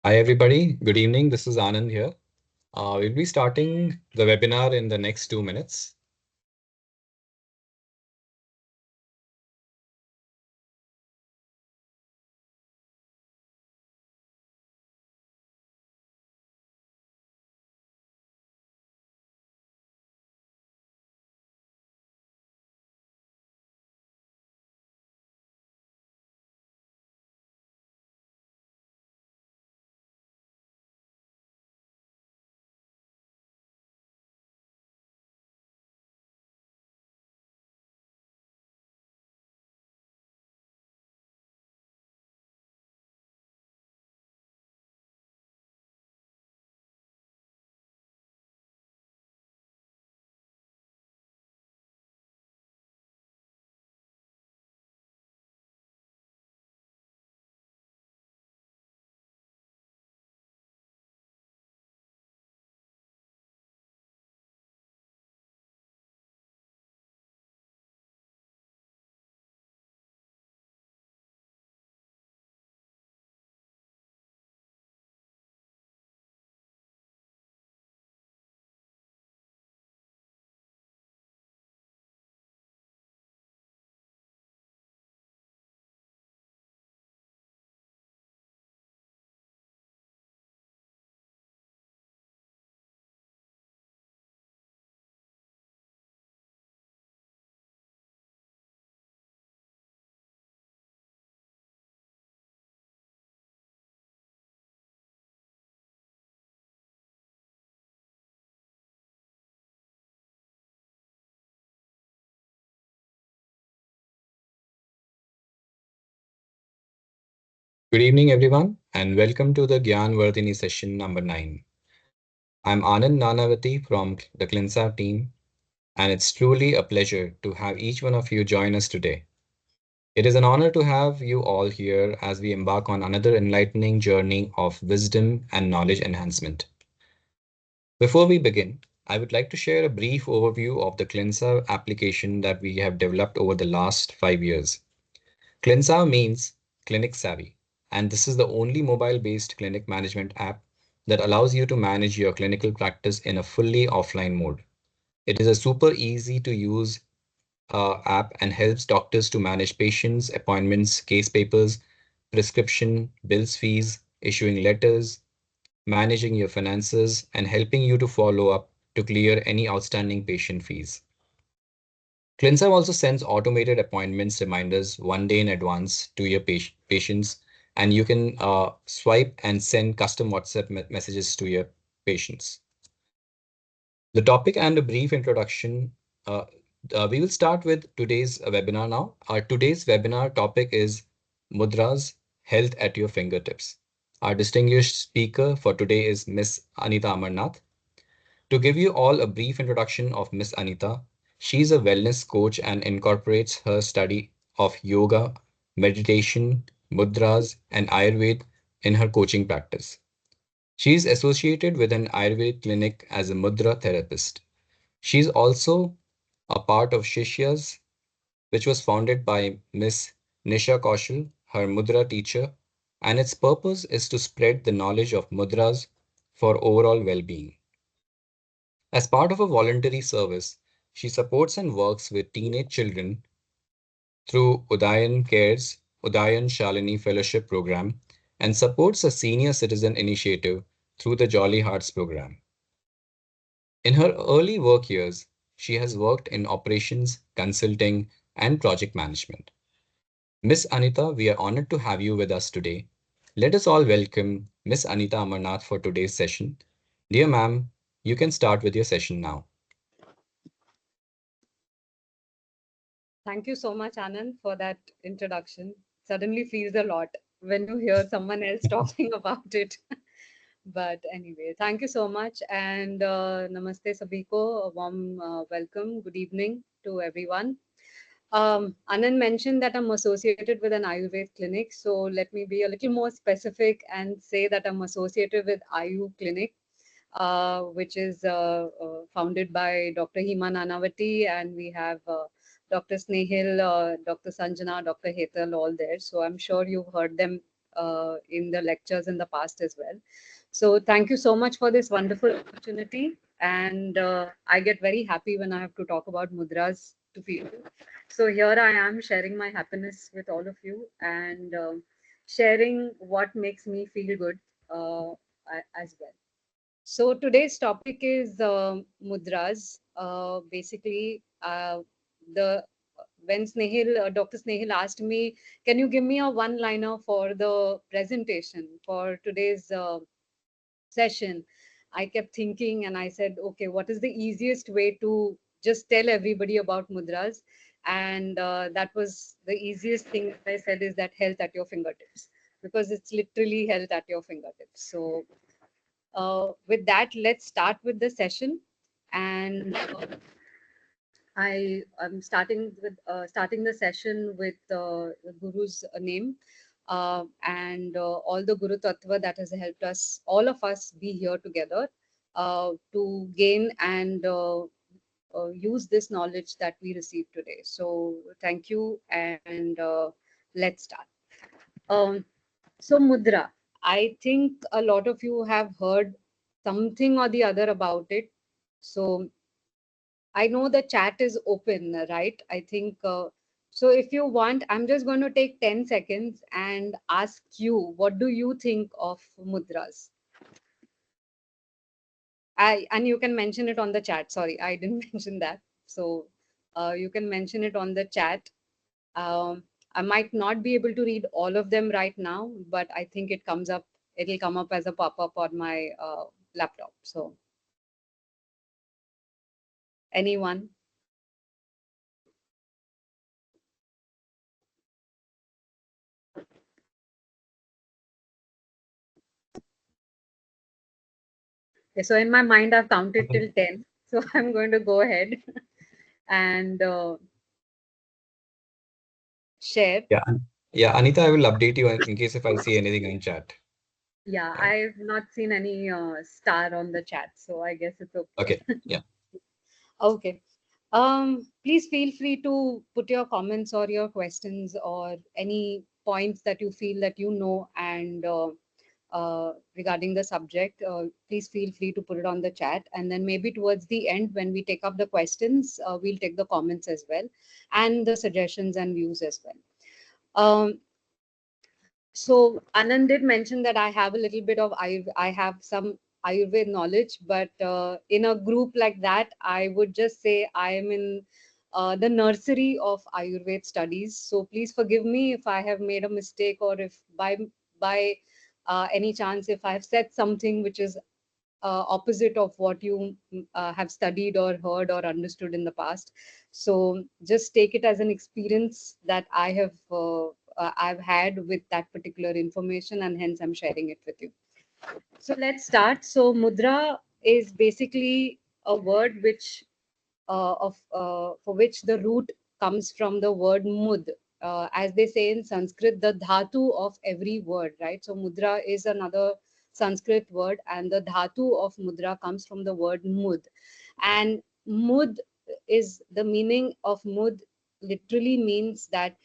Hi, everybody. Good evening. This is Anand here. We'll be starting the webinar in the next 2 minutes. Good evening, everyone, and welcome to the Gyan Vardhini session number 9. I'm Anand Nanavati from the Clinsav team, and it's truly a pleasure to have each one of you join us today. It is an honor to have you all here as we embark on another enlightening journey of wisdom and knowledge enhancement. Before we begin, I would like to share a brief overview of the Clinsav application that we have developed over the last 5 years. Clinsav means clinic savvy, and this is the only mobile-based clinic management app that allows you to manage your clinical practice in a fully offline mode. It is a super easy to use app and helps doctors to manage patients, appointments, case papers, prescription, bills fees, issuing letters, managing your finances, and helping you to follow up to clear any outstanding patient fees. Clinsav also sends automated appointments reminders 1 day in advance to your patients, and you can swipe and send custom WhatsApp messages to your patients. The topic and a brief introduction. Uh, we will start with today's webinar now. Our today's webinar topic is Mudras, Health at Your Fingertips. Our distinguished speaker for today is Miss Anita Amarnath. To give you all a brief introduction of Miss Anita, she's a wellness coach and incorporates her study of yoga, meditation, mudras, and Ayurveda in her coaching practice. She is associated with an Ayurveda clinic as a Mudra therapist. She is also a part of Shishyas, which was founded by Miss Nisha Kaushal, her Mudra teacher, and its purpose is to spread the knowledge of mudras for overall well-being. As part of a voluntary service, she supports and works with teenage children through Udayan Cares, Udayan Shalini Fellowship Program, and supports a senior citizen initiative through the Jolly Hearts Program. In her early work years, she has worked in operations, consulting, and project management. Miss Anita, we are honored to have you with us today. Let us all welcome Miss Anita Amarnath for today's session. Dear ma'am, you can start with your session now. Thank you so much, Anand, for that introduction. Suddenly feels a lot when you hear someone else talking about it. But anyway, thank you so much. And Namaste Sabiko, a warm welcome. Good evening to everyone. Anand mentioned that I'm associated with an Ayurveda clinic. So let me be a little more specific and say that I'm associated with Ayu Clinic, which is founded by Dr. Hima Nanavati, and we have Dr. Snehil, Dr. Sanjana, Dr. Hetal, all there. So I'm sure you've heard them in the lectures in the past as well. So thank you so much for this wonderful opportunity. And I get very happy when I have to talk about mudras to people. So here I am sharing my happiness with all of you and sharing what makes me feel good as well. So today's topic is mudras. Basically, the when Dr. Snehil asked me, can you give me a one-liner for the presentation for today's session? I kept thinking and I said, okay, what is the easiest way to just tell everybody about mudras? And that was the easiest thing that I said, is that health at your fingertips, because it's literally health at your fingertips. So with that, let's start with the session. And I'm starting the session with the Guru's name, and all the Guru Tattva that has helped us, all of us, be here together to gain and use this knowledge that we received today. So thank you, and let's start. Um, so Mudra, I think a lot of you have heard something or the other about it. So I know the chat is open, right? I think so. If you want, I'm just going to take 10 seconds and ask you, what do you think of mudras? And you can mention it on the chat. Sorry, I didn't mention that. So you can mention it on the chat. Um, I might not be able to read all of them right now, but I think it'll come up as a pop-up on my laptop. So anyone? Okay, so in my mind, I've counted till 10. So I'm going to go ahead and share. Yeah, yeah, Anita, I will update you in case if I see anything in chat. Yeah, Yeah. I've not seen any star on the chat, so I guess it's okay. Okay. Yeah. Okay. Please feel free to put your comments or your questions or any points that you feel that you know and regarding the subject. Please feel free to put it on the chat, and then maybe towards the end, when we take up the questions, we'll take the comments as well, and the suggestions and views as well. So Anand did mention that I have a little bit of I have some Ayurved knowledge, but in a group like that, I would just say I am in the nursery of Ayurved studies. So please forgive me if I have made a mistake, or if by any chance if I have said something which is opposite of what you have studied or heard or understood in the past. So just take it as an experience that I've had with that particular information, and hence I'm sharing it with you. So let's start. So mudra is basically a word which for which the root comes from the word mud. As they say in Sanskrit, the dhatu of every word, right? So mudra is another Sanskrit word, and the dhatu of mudra comes from the word mud. And mud is the meaning of mud, literally means that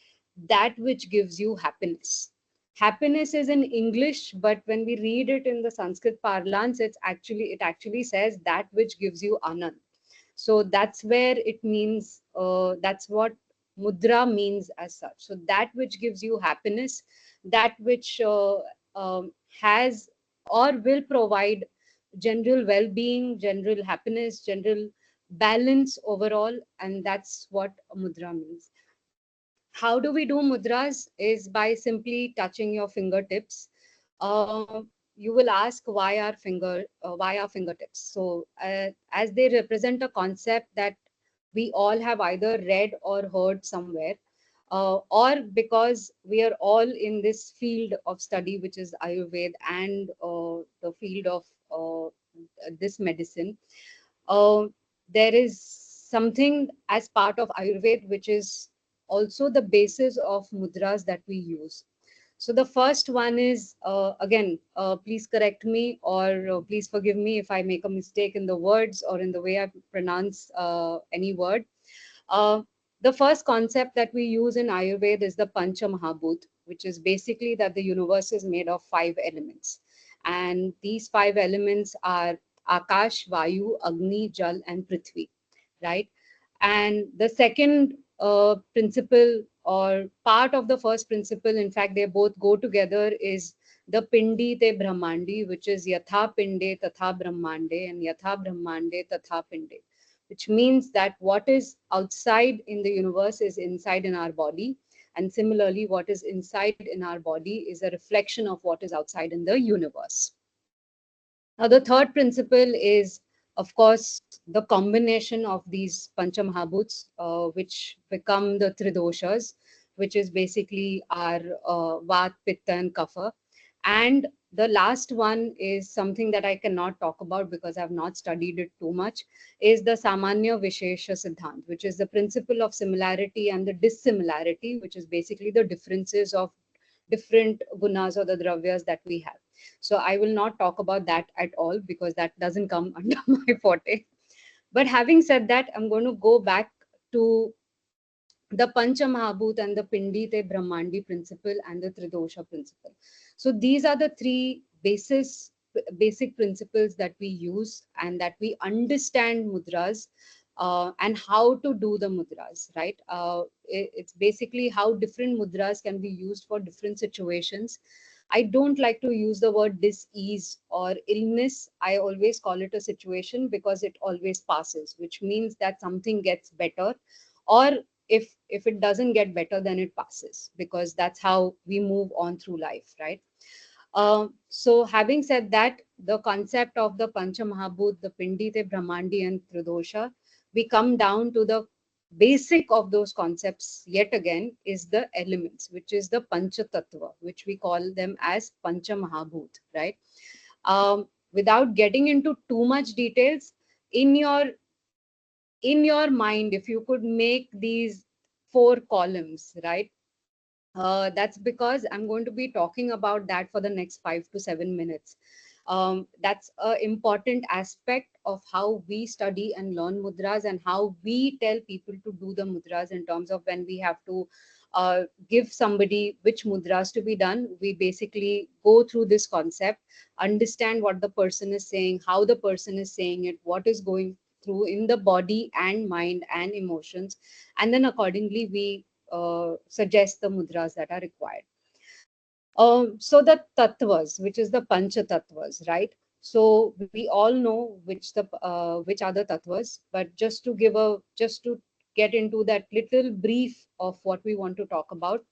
which gives you happiness. Happiness is in English, but when we read it in the Sanskrit parlance, it actually says that which gives you anand. So that's where it means, that's what mudra means as such. So that which gives you happiness, that which has or will provide general well-being, general happiness, general balance overall, and that's what mudra means. How do we do mudras? Is by simply touching your fingertips. uh, you will ask why our fingertips? So as they represent a concept that we all have either read or heard somewhere, or because we are all in this field of study, which is Ayurveda, and the field of this medicine. uh, there is something as part of Ayurveda which is also the basis of mudras that we use. So the first one is, again, please correct me, or please forgive me if I make a mistake in the words or in the way I pronounce any word. Uh, the first concept that we use in Ayurveda is the Pancha Mahabhut. which is basically that the universe is made of 5 elements. And these 5 elements are Akash, Vayu, Agni, Jal, and Prithvi, right? And the second principle, or part of the first principle, in fact, they both go together, is the Pindi Te Brahmandi, which is Yatha Pinde Tatha Brahmande and Yatha Brahmande Tatha Pinde, which means that what is outside in the universe is inside in our body. And similarly, what is inside in our body is a reflection of what is outside in the universe. Now, the third principle is, of course, the combination of these Panchamahabhuts, which become the Tridoshas, which is basically our Vat, Pitta, and Kapha. And the last one is something that I cannot talk about because I've not studied it too much, is the Samanya Vishesha Siddhant, which is the principle of similarity and the dissimilarity, which is basically the differences of different gunas or the dravyas that we have. So I will not talk about that at all because that doesn't come under my forte. But having said that, I'm going to go back to the Pancha Mahabhut and the Pindite Brahmandi principle and the Tridosha principle. So these are the three basic principles that we use and that we understand mudras, and how to do the mudras, right? It's basically how different mudras can be used for different situations. I don't like to use the word dis-ease or illness. I always call it a situation because it always passes, which means that something gets better, or if it doesn't get better, then it passes, because that's how we move on through life, right? So having said that, the concept of the Panchamahabhut, the Pindite, Brahmandi, and Tridosha, we come down to the basic of those concepts yet again is the elements, which is the Pancha Tattva, which we call them as Panchamahabhut, right? Without getting into too much details, in your in your mind, if you could make these 4 columns, right? That's because I'm going to be talking about that for the next 5 to 7 minutes. That's an important aspect of how we study and learn mudras, and how we tell people to do the mudras, in terms of when we have to give somebody which mudras to be done. We basically go through this concept, understand what the person is saying, how the person is saying it, what is going through in the body and mind and emotions, and then accordingly we suggest the mudras that are required. So the tattvas, which is the pancha tattvas, right? So we all know which are the tattvas, but just to get into that little brief of what we want to talk about.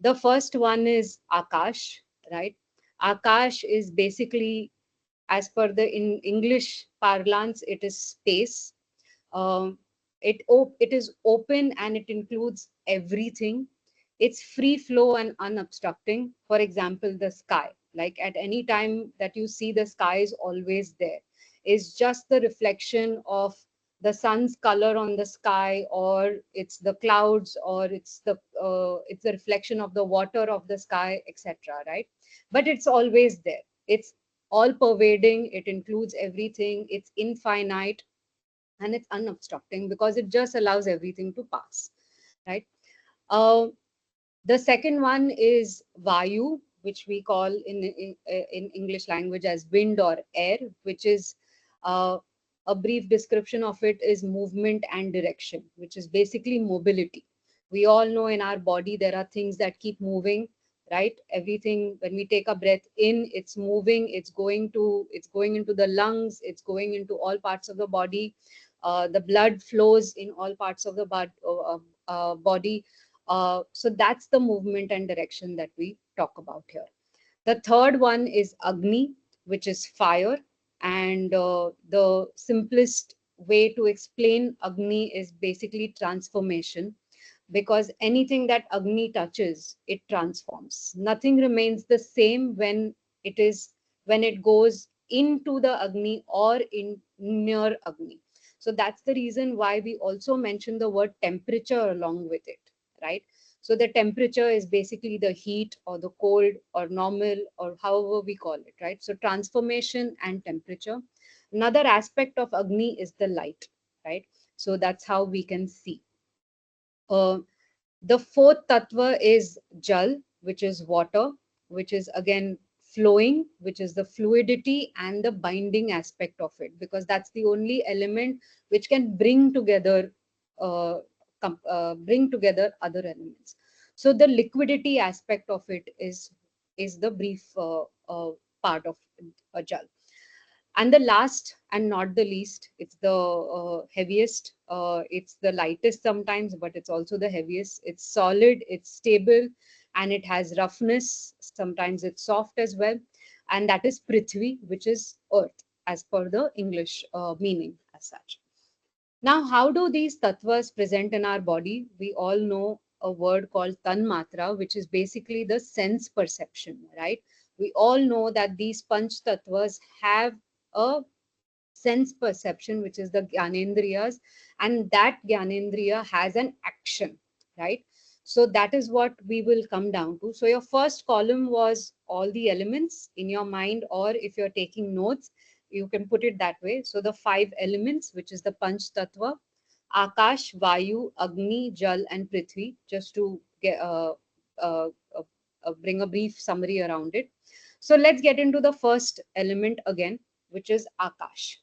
The first one is Akash, right? Akash is basically, as per the in English parlance, it is space. um, it is open and it includes everything. It's free flow and unobstructing. For example, the sky, like at any time that you see, the sky is always there. It's just the reflection of the sun's color on the sky, or it's the clouds, or it's the reflection of the water of the sky, etc., right? But it's always there. It's all pervading, it includes everything, it's infinite, and it's unobstructing because it just allows everything to pass, right? uh, the second one is Vayu, which we call in English language as wind or air, which is uh, a brief description of it is movement and direction, which is basically mobility. We all know in our body there are things that keep moving, right? Everything, when we take a breath in, it's moving, it's going into the lungs, it's going into all parts of the body. The blood flows in all parts of the body. So that's the movement and direction that we talk about here. The third one is Agni, which is fire. And the simplest way to explain Agni is basically transformation, because anything that Agni touches, it transforms. Nothing remains the same when it goes into the Agni or in near Agni. So that's the reason why we also mention the word temperature along with it, right? So the temperature is basically the heat or the cold or normal or however we call it, right? So transformation and temperature. Another aspect of Agni is the light, right? So that's how we can see. Uh, the fourth tattva is Jal, which is water, which is again flowing, which is the fluidity and the binding aspect of it, because that's the only element which can uh, bring together other elements. So the liquidity aspect of it is the brief part of jal. And the last and not the least, it's the heaviest, it's the lightest sometimes, but it's also the heaviest. It's solid, it's stable, and it has roughness, sometimes it's soft as well, and that is prithvi, which is earth, as per the English meaning as such. Now, how do these tattvas present in our body? We all know a word called tanmatra, which is basically the sense perception, right? We all know that these panch tattvas have a sense perception, which is the Gyanendriyas, and that Gyanendriya has an action, right? So that is what we will come down to. So your first column was all the elements in your mind, or if you're taking notes, you can put it that way. So the five elements, which is the Panch Tattva, Akash, Vayu, Agni, Jal, and Prithvi, just to uh, uh, bring a brief summary around it. So let's get into the first element again, which is Akash.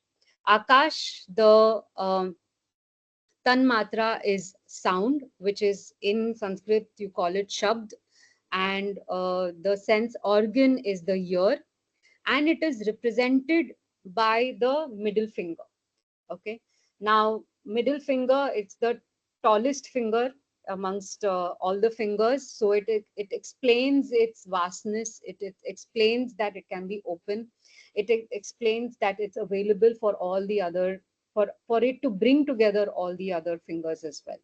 Akash, the Tanmatra is sound, which is in Sanskrit, you call it Shabd, and the sense organ is the ear, and it is represented by the middle finger. Okay. Now, middle finger, it's the tallest finger amongst all the fingers. So it explains its vastness. It explains that it can be open. It explains that it's available for all the other, for it to bring together all the other fingers as well.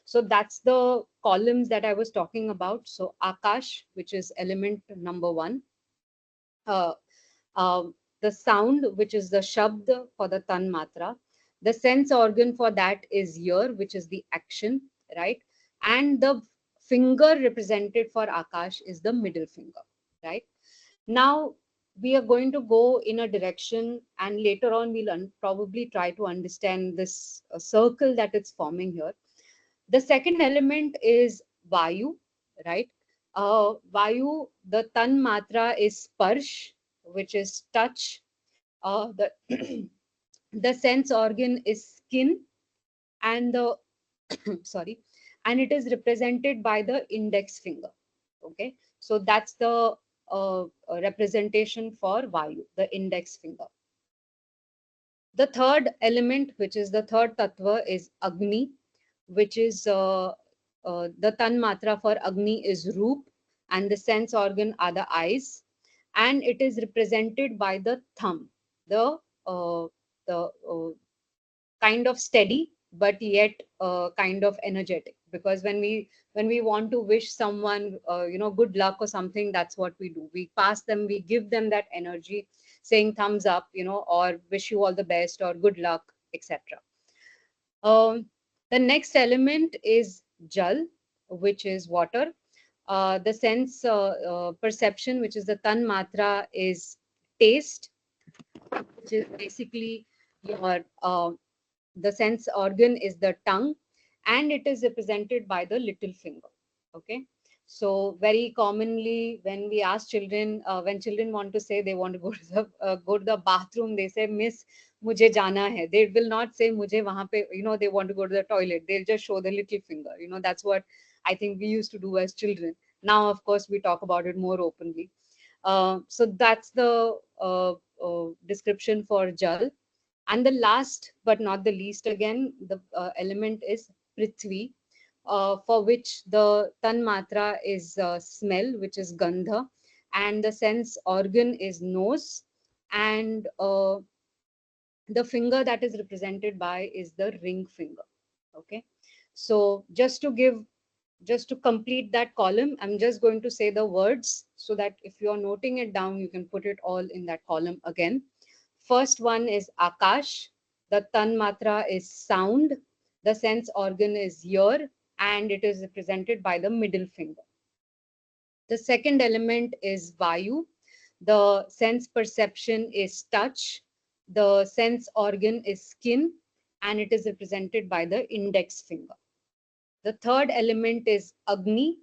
So that's the columns that I was talking about. So Akash, which is element number one. Uh, the sound, which is the shabd for the tan matra. The sense organ for that is ear, which is the action, right? And the finger represented for Akash is the middle finger, right? Now we are going to go in a direction, and later on we'll probably try to understand this circle that it's forming here. The second element is Vayu, right? Vayu, the tan matra is sparsh, which is touch. The the sense organ is skin, and the sorry, and it is represented by the index finger. Okay, so that's the representation for Vayu, the index finger. The third element, which is the third tattva, is Agni, which is the tan matra for Agni is Roop, and the sense organ are the eyes, and it is represented by the thumb, the uh, the kind of steady but yet kind of energetic, because when we want to wish someone good luck or something, that's what we do. We pass them, we give them that energy, saying thumbs up, or wish you all the best or good luck, etc. The next element is jal, which is water. The sense perception, which is the tan matra, is taste, which is basically your the sense organ is the tongue, and it is represented by the little finger. Okay, so very commonly when we ask children, when children want to say they want to go to the bathroom, they say, miss, mujhe jana hai. They will not say mujhe wahan pe, they want to go to the toilet. They'll just show the little finger. That's what I think we used to do as children. Now of course we talk about it more openly. So that's the description for jal. And the last but not the least, again, the element is Prithvi, for which the tan matra is smell, which is gandha, and the sense organ is nose, and the finger that is represented by is the ring finger. Okay, so just to complete that column, I'm just going to say the words so that if you're noting it down, you can put it all in that column again. First one is Akash, the tan matra is sound, the sense organ is ear, and it is represented by the middle finger. The second element is Vayu, the sense perception is touch, the sense organ is skin, and it is represented by the index finger. The third element is Agni,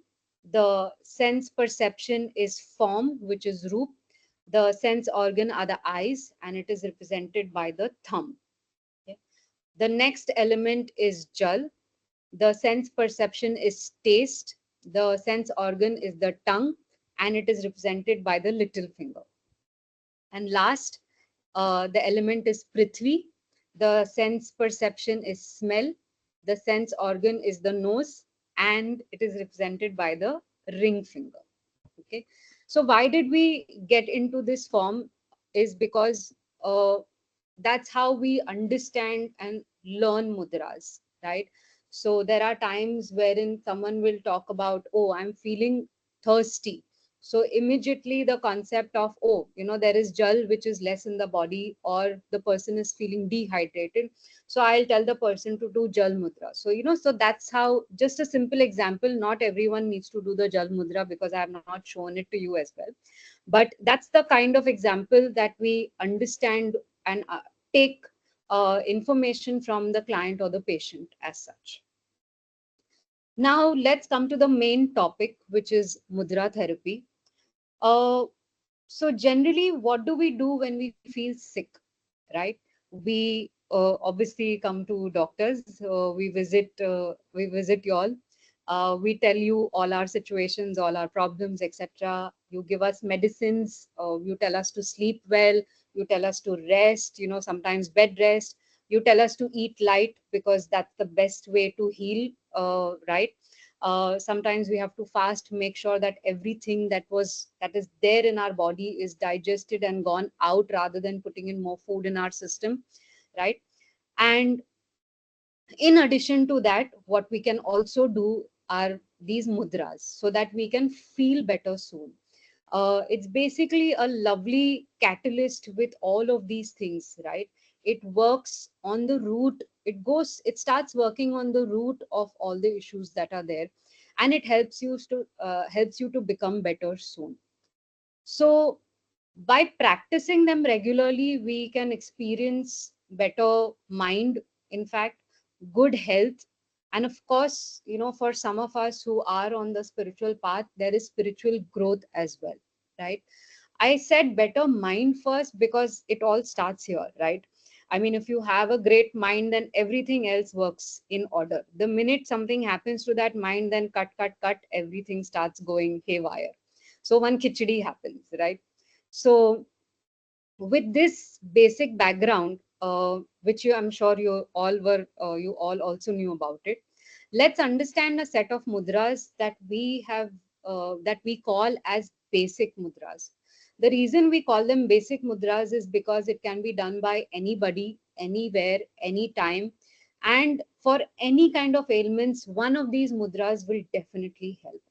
The sense perception is form, which is roop. The sense organ are the eyes, and it is represented by the thumb. Okay. The next element is jal. The sense perception is taste. The sense organ is the tongue, and it is represented by the little finger. And last, the element is prithvi. The sense perception is smell. The sense organ is the nose, and it is represented by the ring finger. Okay. So why did we get into this form is because that's how we understand and learn mudras, right? So there are times wherein someone will talk about, oh, I'm feeling thirsty. So immediately the concept of, oh, there is jal which is less in the body, or the person is feeling dehydrated. So I'll tell the person to do jal mudra. So, so that's how, just a simple example, not everyone needs to do the jal mudra because I have not shown it to you as well. But that's the kind of example that we understand and take information from the client or the patient as such. Now let's come to the main topic, which is mudra therapy. uh, so generally, what do we do when we feel sick, right? We obviously come to doctors. We visit you all. We tell you all our situations, all our problems, etc. You give us medicines. You tell us to sleep well. You tell us to rest. Sometimes bed rest. You tell us to eat light because that's the best way to heal. Right? Sometimes we have to fast, make sure that everything that is there in our body is digested and gone out, rather than putting in more food in our system, right? And in addition to that, what we can also do are these mudras so that we can feel better soon. It's basically a lovely catalyst with all of these things, right? It works on the root. It starts working on the root of all the issues that are there, and it helps you to become better soon. So by practicing them regularly, we can experience better mind, in fact, good health. And of course, for some of us who are on the spiritual path, there is spiritual growth as well, right? I said better mind first because it all starts here, right? I mean, if you have a great mind, then everything else works in order. The minute something happens to that mind, then cut, everything starts going haywire. So one khichdi happens, right? So with this basic background, which I'm sure you all also knew about it. Let's understand a set of mudras that we call as basic mudras. The reason we call them basic mudras is because it can be done by anybody, anywhere, anytime, and for any kind of ailments. One of these mudras will definitely help.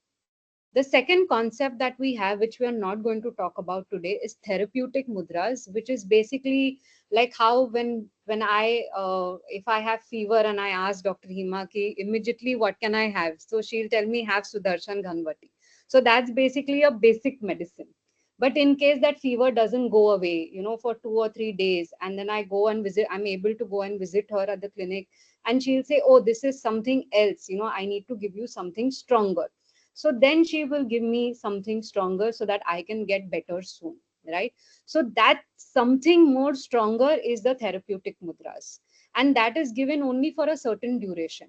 The second concept that we have, which we are not going to talk about today, is therapeutic mudras, which is basically like how if I have fever and I ask Dr. Hima ki immediately what can I have, so she'll tell me have Sudarshan Ghanvati. So that's basically a basic medicine. But in case that fever doesn't go away, for 2 or 3 days, and then I'm able to go and visit her at the clinic, and she'll say, oh, this is something else, I need to give you something stronger. So then she will give me something stronger so that I can get better soon, right? So that something more stronger is the therapeutic mudras, and that is given only for a certain duration.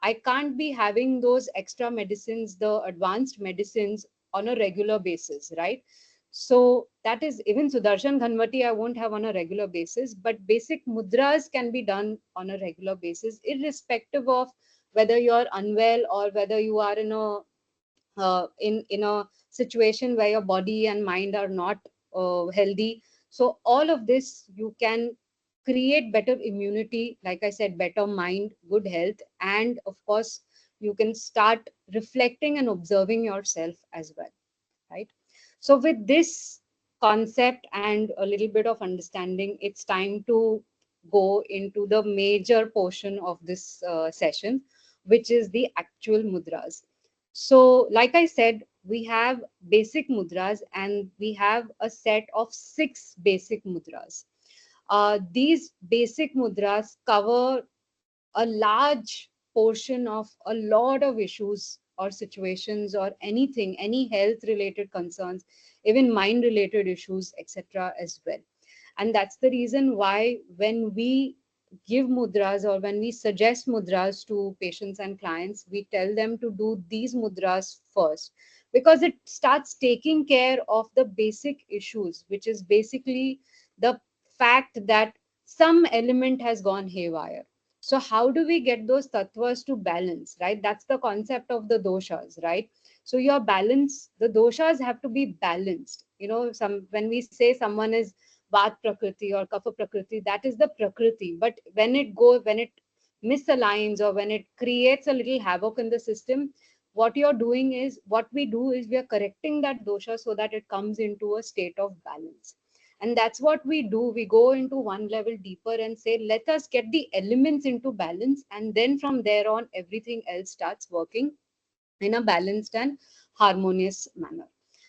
I can't be having those extra medicines, the advanced medicines, on a regular basis, right? So that is, even Sudarshan Ghanvati I won't have on a regular basis, but basic mudras can be done on a regular basis, irrespective of whether you're unwell or whether you are in a situation where your body and mind are not healthy. So all of this, you can create better immunity, like I said, better mind, good health, and of course you can start reflecting and observing yourself as well, right? So with this concept and a little bit of understanding, it's time to go into the major portion of this session, which is the actual mudras. So like I said, we have basic mudras and we have a set of 6 basic mudras. These basic mudras cover a large portion of a lot of issues or situations or anything, any health related concerns, even mind related issues, etc. as well. And that's the reason why when we give mudras or when we suggest mudras to patients and clients, we tell them to do these mudras first, because it starts taking care of the basic issues, which is basically the fact that some element has gone haywire. So how do we get those tattvas to balance, right? That's the concept of the doshas, right? So your balance, the doshas have to be balanced. Some when we say someone is Vat Prakriti or Kapha Prakriti, that is the Prakriti. But when it misaligns or when it creates a little havoc in the system, what we do is we are correcting that dosha so that it comes into a state of balance. And that's what we do. We go into one level deeper and say, let us get the elements into balance. And then from there on, everything else starts working in a balanced and harmonious manner.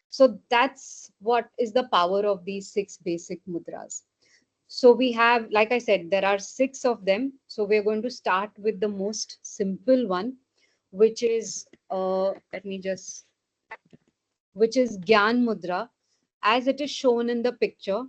So that's what is the power of these six basic mudras. So we have, like I said, there are six of them. So we're going to start with the most simple one, which is, which is Gyan Mudra, as it is shown in the picture.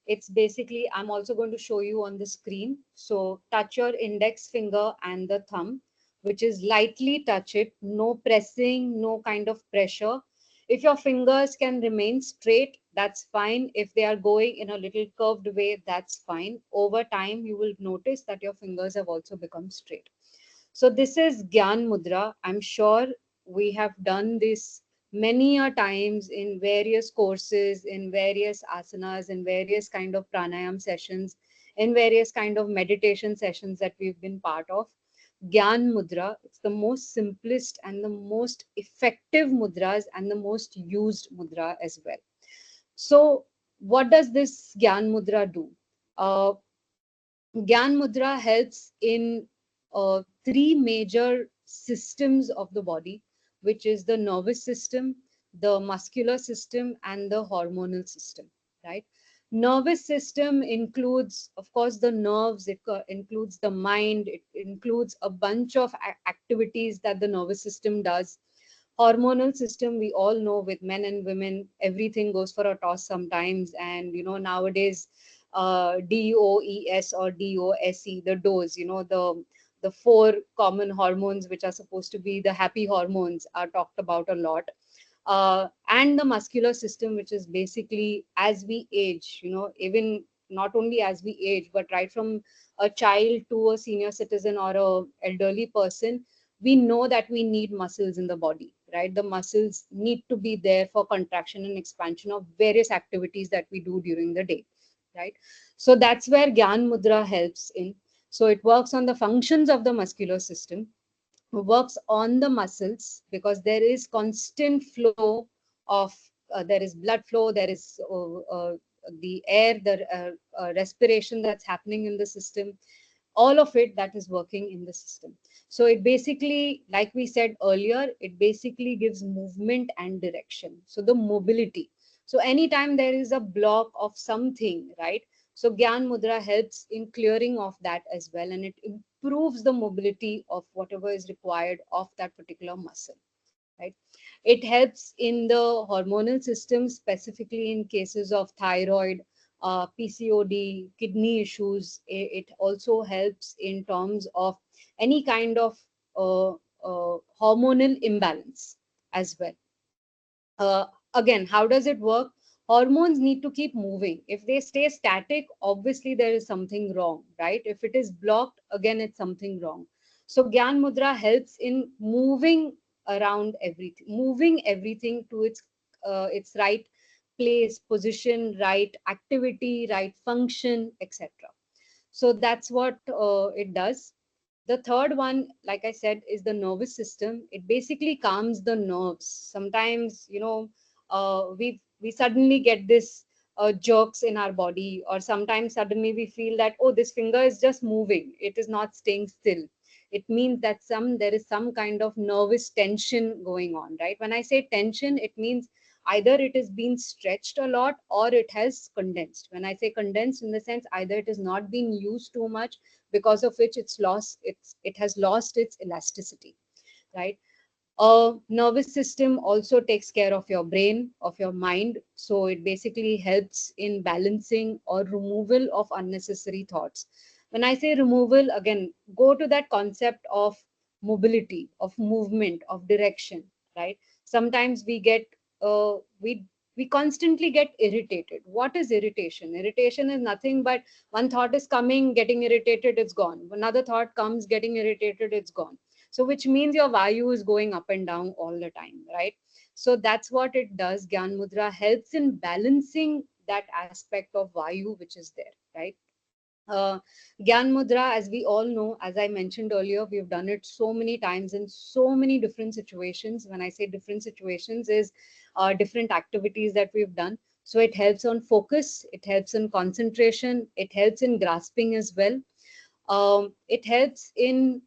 It's basically, I'm also going to show you on the screen. So touch your index finger and the thumb, which is lightly touch it, no pressing, no kind of pressure. If your fingers can remain straight, that's fine. If they are going in a little curved way, that's fine. Over time, you will notice that your fingers have also become straight. So this is Gyan Mudra. I'm sure we have done this many a times in various courses, in various asanas, in various kind of pranayam sessions, in various kind of meditation sessions that we've been part of. Gyan Mudra, it's the most simplest and the most effective mudras and the most used mudra as well. So what does this Gyan Mudra do? Uh, Gyan Mudra helps in three major systems of the body, which is the nervous system, the muscular system, and the hormonal system, right? Nervous system includes, of course, the nerves, it includes the mind, it includes a bunch of activities that the nervous system does. Hormonal system, we all know, with men and women, everything goes for a toss sometimes. And nowadays, DOES or DOSE, the dose, the four common hormones which are supposed to be the happy hormones, are talked about a lot. And the muscular system, which is basically as we age, even not only as we age, but right from a child to a senior citizen or a elderly person, we know that we need muscles in the body, right? The muscles need to be there for contraction and expansion of various activities that we do during the day, right? So that's where Gyan Mudra helps in. So it works on the functions of the muscular system, works on the muscles, because there is constant flow of there is blood flow, there is the air, the respiration that's happening in the system, all of it that is working in the system. So it basically, like we said earlier, it basically gives movement and direction, so the mobility. So anytime there is a block of something, right? So Gyan Mudra helps in clearing of that as well, and it improves the mobility of whatever is required of that particular muscle, right? It helps in the hormonal system, specifically in cases of thyroid, PCOD, kidney issues. It also helps in terms of any kind of hormonal imbalance as well. uh, Again, how does it work? Hormones need to keep moving. If they stay static, obviously there is something wrong, right? If it is blocked, again, it's something wrong. So Gyan Mudra helps in moving around everything, moving everything to its right place, position, right activity, right function, etc. So that's what it does. The third one, like I said, is the nervous system. It basically calms the nerves. Sometimes, we suddenly get this jerks in our body, or sometimes suddenly we feel that, oh, this finger is just moving, it is not staying still. It means that there is some kind of nervous tension going on, right? When I say tension, it means either it is being stretched a lot or it has condensed. When I say condensed, in the sense, either it is not being used too much, because of which it has lost its elasticity, right? Nervous system also takes care of your brain, of your mind. So it basically helps in balancing or removal of unnecessary thoughts. When I say removal, again, go to that concept of mobility, of movement, of direction, right? Sometimes we get, uh, we, we constantly get irritated. What is irritation? Irritation is nothing but one thought is coming, getting irritated, it's gone. Another thought comes, getting irritated, it's gone. So which means your vayu is going up and down all the time, right? So that's what it does. Gyan Mudra helps in balancing that aspect of vayu which is there, right? uh, Gyan Mudra, as we all know, as I mentioned earlier, we've done it so many times in so many different situations. When I say different situations, is different activities that we've done. So it helps on focus, it helps in concentration, it helps in grasping as well. It helps in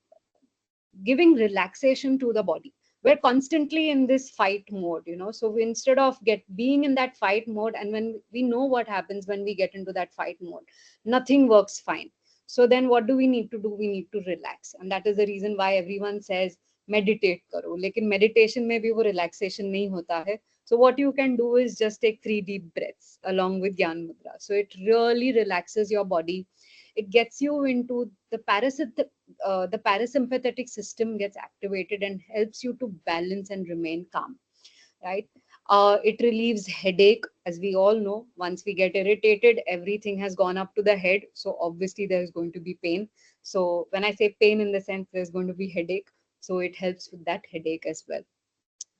giving relaxation to the body. We're constantly in this fight mode, so instead of get being in that fight mode, and when we know what happens when we get into that fight mode, nothing works fine. So then what do we need to do? We need to relax, and that is the reason why everyone says meditate karo, lekin meditation mein bhi wo relaxation nahi hota hai. So what you can do is just take 3 deep breaths along with Gyan Mudra. So it really relaxes your body. It gets you into the parasympathetic system gets activated and helps you to balance and remain calm, right? It relieves headache. As we all know, once we get irritated, everything has gone up to the head, so obviously there is going to be pain. So when I say pain, in the sense there's going to be headache, so it helps with that headache as well.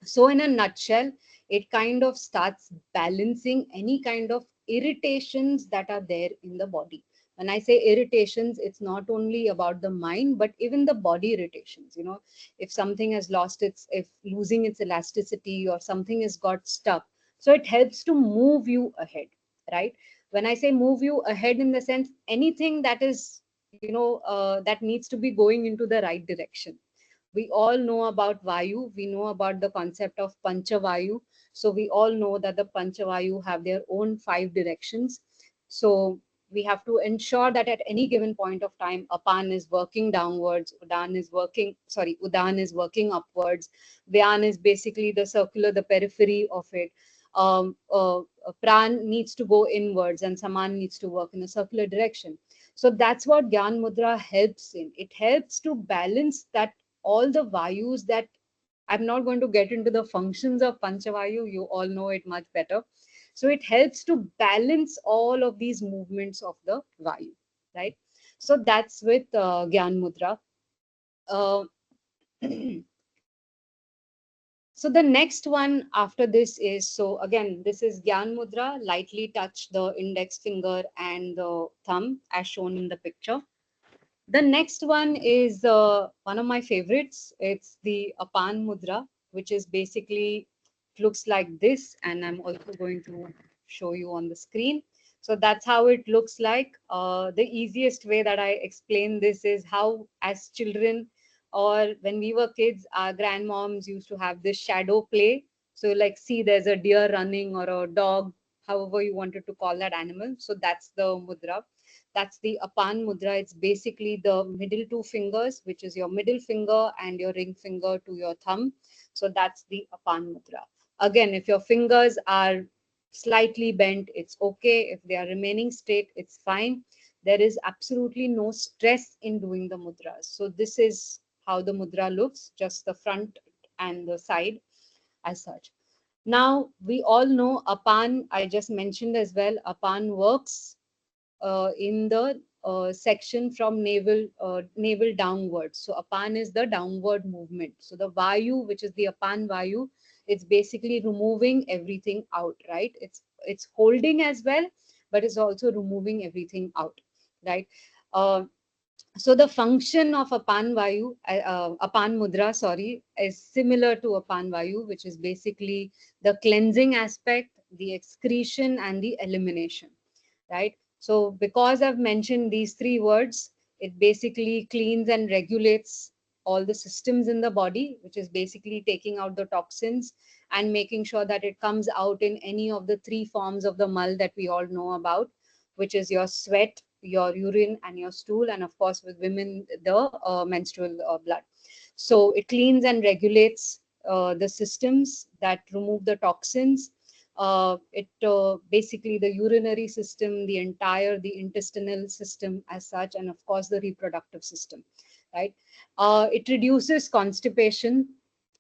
So, in a nutshell, it kind of starts balancing any kind of irritations that are there in the body. When I say irritations, it's not only about the mind, but even the body irritations. If something has lost its, if losing its elasticity or something has got stuck, so it helps to move you ahead, right? When I say move you ahead, in the sense anything that is, that needs to be going into the right direction. We all know about Vayu. We know about the concept of Panchavayu. So we all know that the Panchavayu have their own 5 directions. So we have to ensure that at any given point of time, Apan is working downwards, Udan is working upwards, Vyan is basically the circular, the periphery of it. Pran needs to go inwards and Saman needs to work in a circular direction. So that's what Gyan Mudra helps in. It helps to balance that all the vayus that I'm not going to get into the functions of Panchavayu, you all know it much better. So it helps to balance all of these movements of the Vayu, right? So that's with Gyan Mudra. Uh, so the next one after this is, so again, this is Gyan Mudra, lightly touch the index finger and the thumb as shown in the picture. The next one is one of my favorites. It's the Apan Mudra, which is basically looks like this, and I'm also going to show you on the screen. So that's how it looks like. The easiest way that I explain this is how, as children or when we were kids, our grandmoms used to have this shadow play. So, like, see, there's a deer running or a dog, however you wanted to call that animal. So that's the mudra. That's the Apan Mudra. It's basically the middle 2 fingers, which is your middle finger and your ring finger to your thumb. So that's the Apan Mudra. Again, if your fingers are slightly bent, it's okay. If they are remaining straight, it's fine. There is absolutely no stress in doing the mudras. So this is how the mudra looks, just the front and the side as such. Now, we all know Apan, I just mentioned as well, Apan works in the section from navel downwards. So Apan is the downward movement. So the Vayu, which is the Apan Vayu, it's basically removing everything out, right? It's holding as well, but it's also removing everything out, right? Uh, so the function of Apan Vayu, Apan Mudra, sorry, is similar to Apan Vayu, which is basically the cleansing aspect, the excretion, and the elimination, right? So because I've mentioned these 3 words, it basically cleans and regulates all the systems in the body, which is basically taking out the toxins and making sure that it comes out in any of the 3 forms of the mal that we all know about, which is your sweat, your urine, and your stool, and of course with women, the menstrual blood. So it cleans and regulates the systems that remove the toxins. It basically the urinary system, the intestinal system as such, and of course the reproductive system, right? It reduces constipation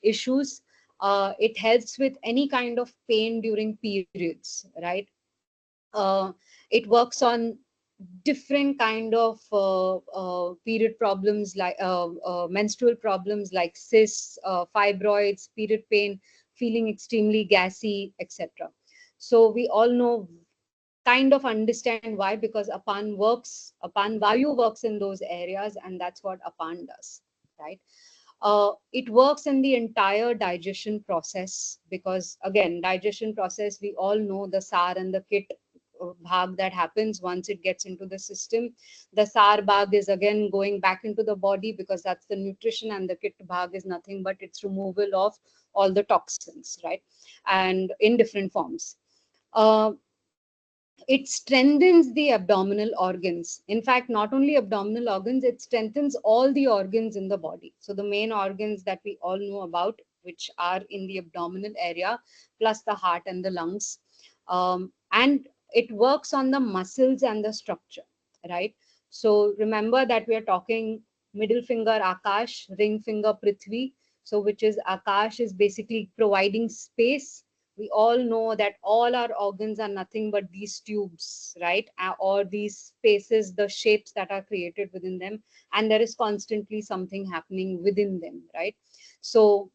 issues. It helps with any kind of pain during periods, right? uh, it works on different kind of period problems like menstrual problems like cysts, fibroids, period pain, feeling extremely gassy, etc. So we all know, kind of understand why, because apan vayu works in those areas, and that's what apan does, right? It works in the entire digestion process, because again, digestion process, we all know the sar and the kit bhag that happens once it gets into the system. The sar bhag is again going back into the body, because that's the nutrition, and the kit bhag is nothing but its removal of all the toxins, right? And in different forms. Uh, it strengthens the abdominal organs. In fact, not only abdominal organs, it strengthens all the organs in the body. So the main organs that we all know about, which are in the abdominal area, plus the heart and the lungs. And it works on the muscles and the structure, right? So remember that we are talking middle finger Akash, ring finger Prithvi. So which is Akash is basically providing space. We all know that all our organs are nothing but these tubes, right? Or these spaces, the shapes that are created within them, and there is constantly something happening within them, right? So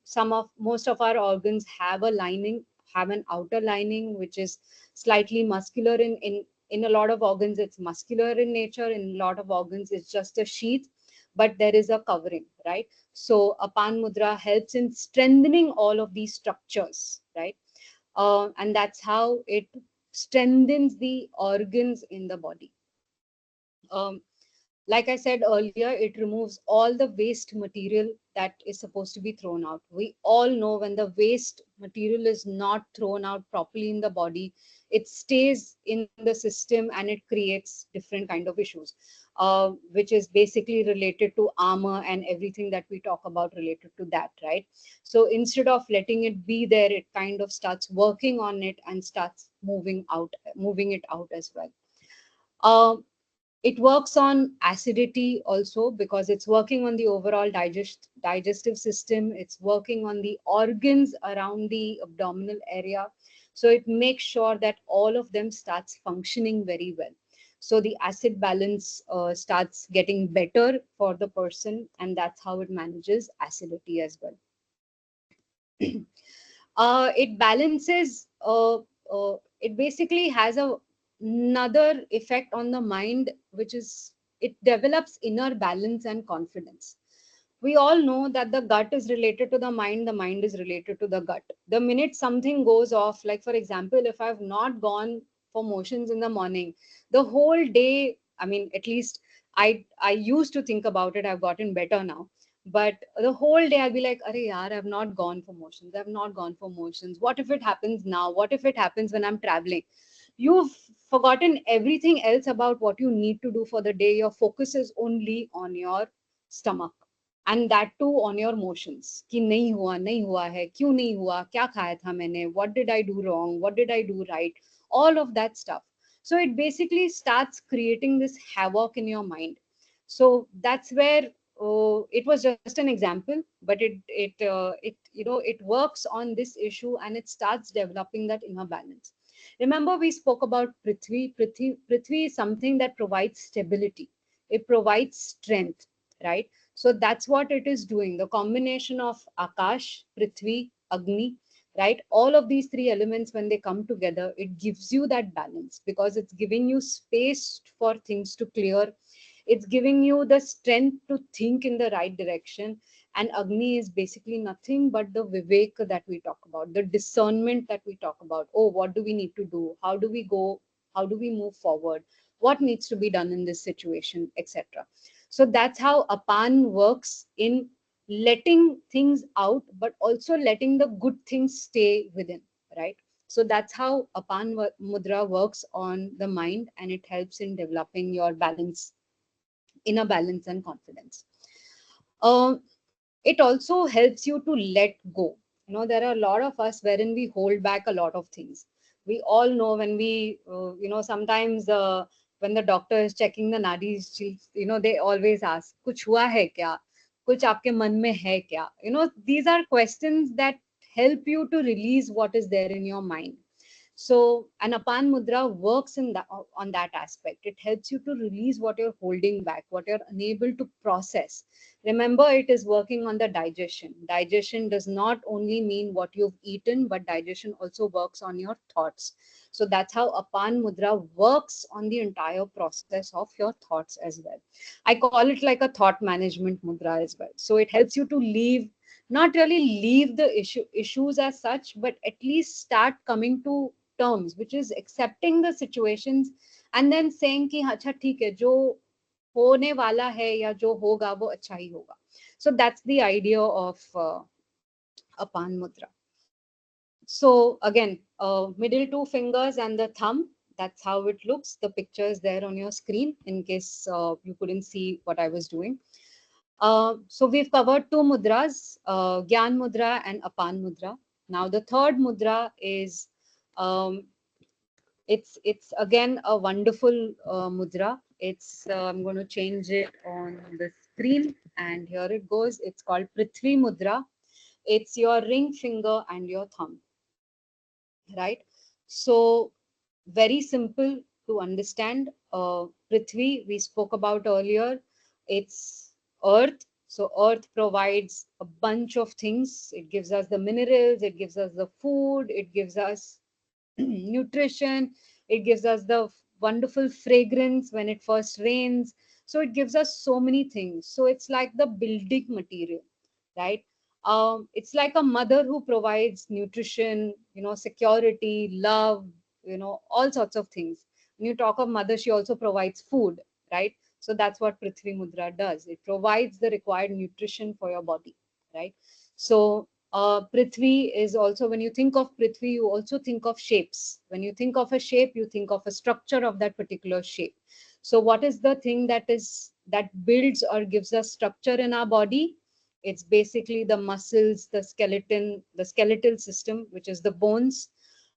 most of our organs have a lining, have an outer lining which is slightly muscular. In a lot of organs it's muscular in nature, in a lot of organs it's just a sheath, but there is a covering, right? So apan mudra helps in strengthening all of these structures, right? And that's how it strengthens the organs in the body. Um, like I said earlier, it removes all the waste material that is supposed to be thrown out. We all know when the waste material is not thrown out properly in the body, it stays in the system and it creates different kind of issues, which is basically related to armor and everything that we talk about related to that, right? So instead of letting it be there, it kind of starts working on it and starts moving it out as well. Um, it works on acidity also, because it's working on the overall digestive system. It's working on the organs around the abdominal area. So it makes sure that all of them starts functioning very well. So the acid balance starts getting better for the person, and that's how it manages acidity as well. It balances, it basically has another effect on the mind, which is it develops inner balance and confidence. We all know that the gut is related to the mind is related to the gut. The minute something goes off, like for example, if I've not gone for motions in the morning, the whole day, I mean, at least I used to think about it, I've gotten better now, but the whole day I'll be like, Arey yaar, I've not gone for motions. I've not gone for motions. What if it happens now? What if it happens when I'm traveling? You've forgotten everything else about what you need to do for the day. Your focus is only on your stomach, and that too on your motions. कि नहीं हुआ है, क्यों नहीं हुआ, क्या खाया था मैंने, what did I do wrong, what did I do right, all of that stuff. So it basically starts creating this havoc in your mind. So that's where, it was just an example, but it works on this issue, and it starts developing that inner balance. Remember, we spoke about Prithvi is something that provides stability. It provides strength, right? So that's what it is doing. The combination of Akash, Prithvi, Agni, right? All of these three elements, when they come together, it gives you that balance, because it's giving you space for things to clear. It's giving you the strength to think in the right direction. And Agni is basically nothing but the Vivek that we talk about, the discernment that we talk about. Oh, what do we need to do? How do we go? How do we move forward? What needs to be done in this situation, etc. So that's how Apan works in letting things out, but also letting the good things stay within, right? So that's how Mudra works on the mind, and it helps in developing your balance, inner balance and confidence. Um, it also helps you to let go, There are a lot of us wherein we hold back a lot of things. We all know when we, sometimes when the doctor is checking the nadis, they always ask, "Kuch hua hai kya? Kuch aapke man mein hai kya?" These are questions that help you to release what is there in your mind. So an Apan Mudra works in that, on that aspect. It helps you to release what you're holding back, what you're unable to process. Remember, it is working on the digestion. Digestion does not only mean what you've eaten, but digestion also works on your thoughts. So that's how Apan Mudra works on the entire process of your thoughts as well. I call it like a thought management mudra as well. So it helps you to leave, not really leave the issues as such, but at least start coming to terms, which is accepting the situations and then saying कि अच्छा ठीक है, जो होने वाला है या जो होगा वो अच्छा ही होगा. So that's the idea of Apan Mudra. So again, middle two fingers and the thumb. That's how it looks. The picture is there on your screen in case you couldn't see what I was doing. So we've covered two mudras, Gyan Mudra and Apan Mudra. Now the third mudra is um, it's again a wonderful mudra. It's I'm going to change it on the screen, and here it goes. It's called Prithvi Mudra. It's your ring finger and your thumb, right? So very simple to understand. Prithvi, we spoke about earlier, it's earth. So earth provides a bunch of things. It gives us the minerals, it gives us the food, it gives us nutrition, it gives us the wonderful fragrance when it first rains. So it gives us so many things. So it's like the building material, right? It's like a mother who provides nutrition, security, love, all sorts of things. When you talk of mother, she also provides food, right? So that's what Prithvi Mudra does. It provides the required nutrition for your body, right? So Prithvi is also, when you think of Prithvi, you also think of shapes. When you think of a shape, you think of a structure of that particular shape. So what is the thing that builds or gives us structure in our body? It's basically the muscles, the skeleton, the skeletal system, which is the bones,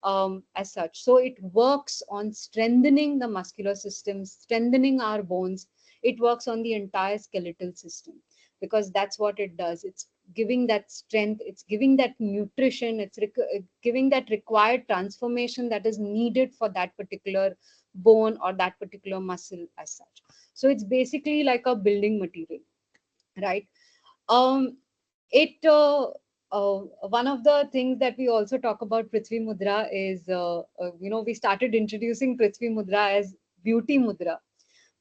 as such. So it works on strengthening the muscular system, strengthening our bones. It works on the entire skeletal system because that's what it does. It's giving that strength, it's giving that nutrition, it's giving that required transformation that is needed for that particular bone or that particular muscle as such. So it's basically like a building material, right? Um, it One of the things that we also talk about Prithvi Mudra is, we started introducing Prithvi Mudra as beauty mudra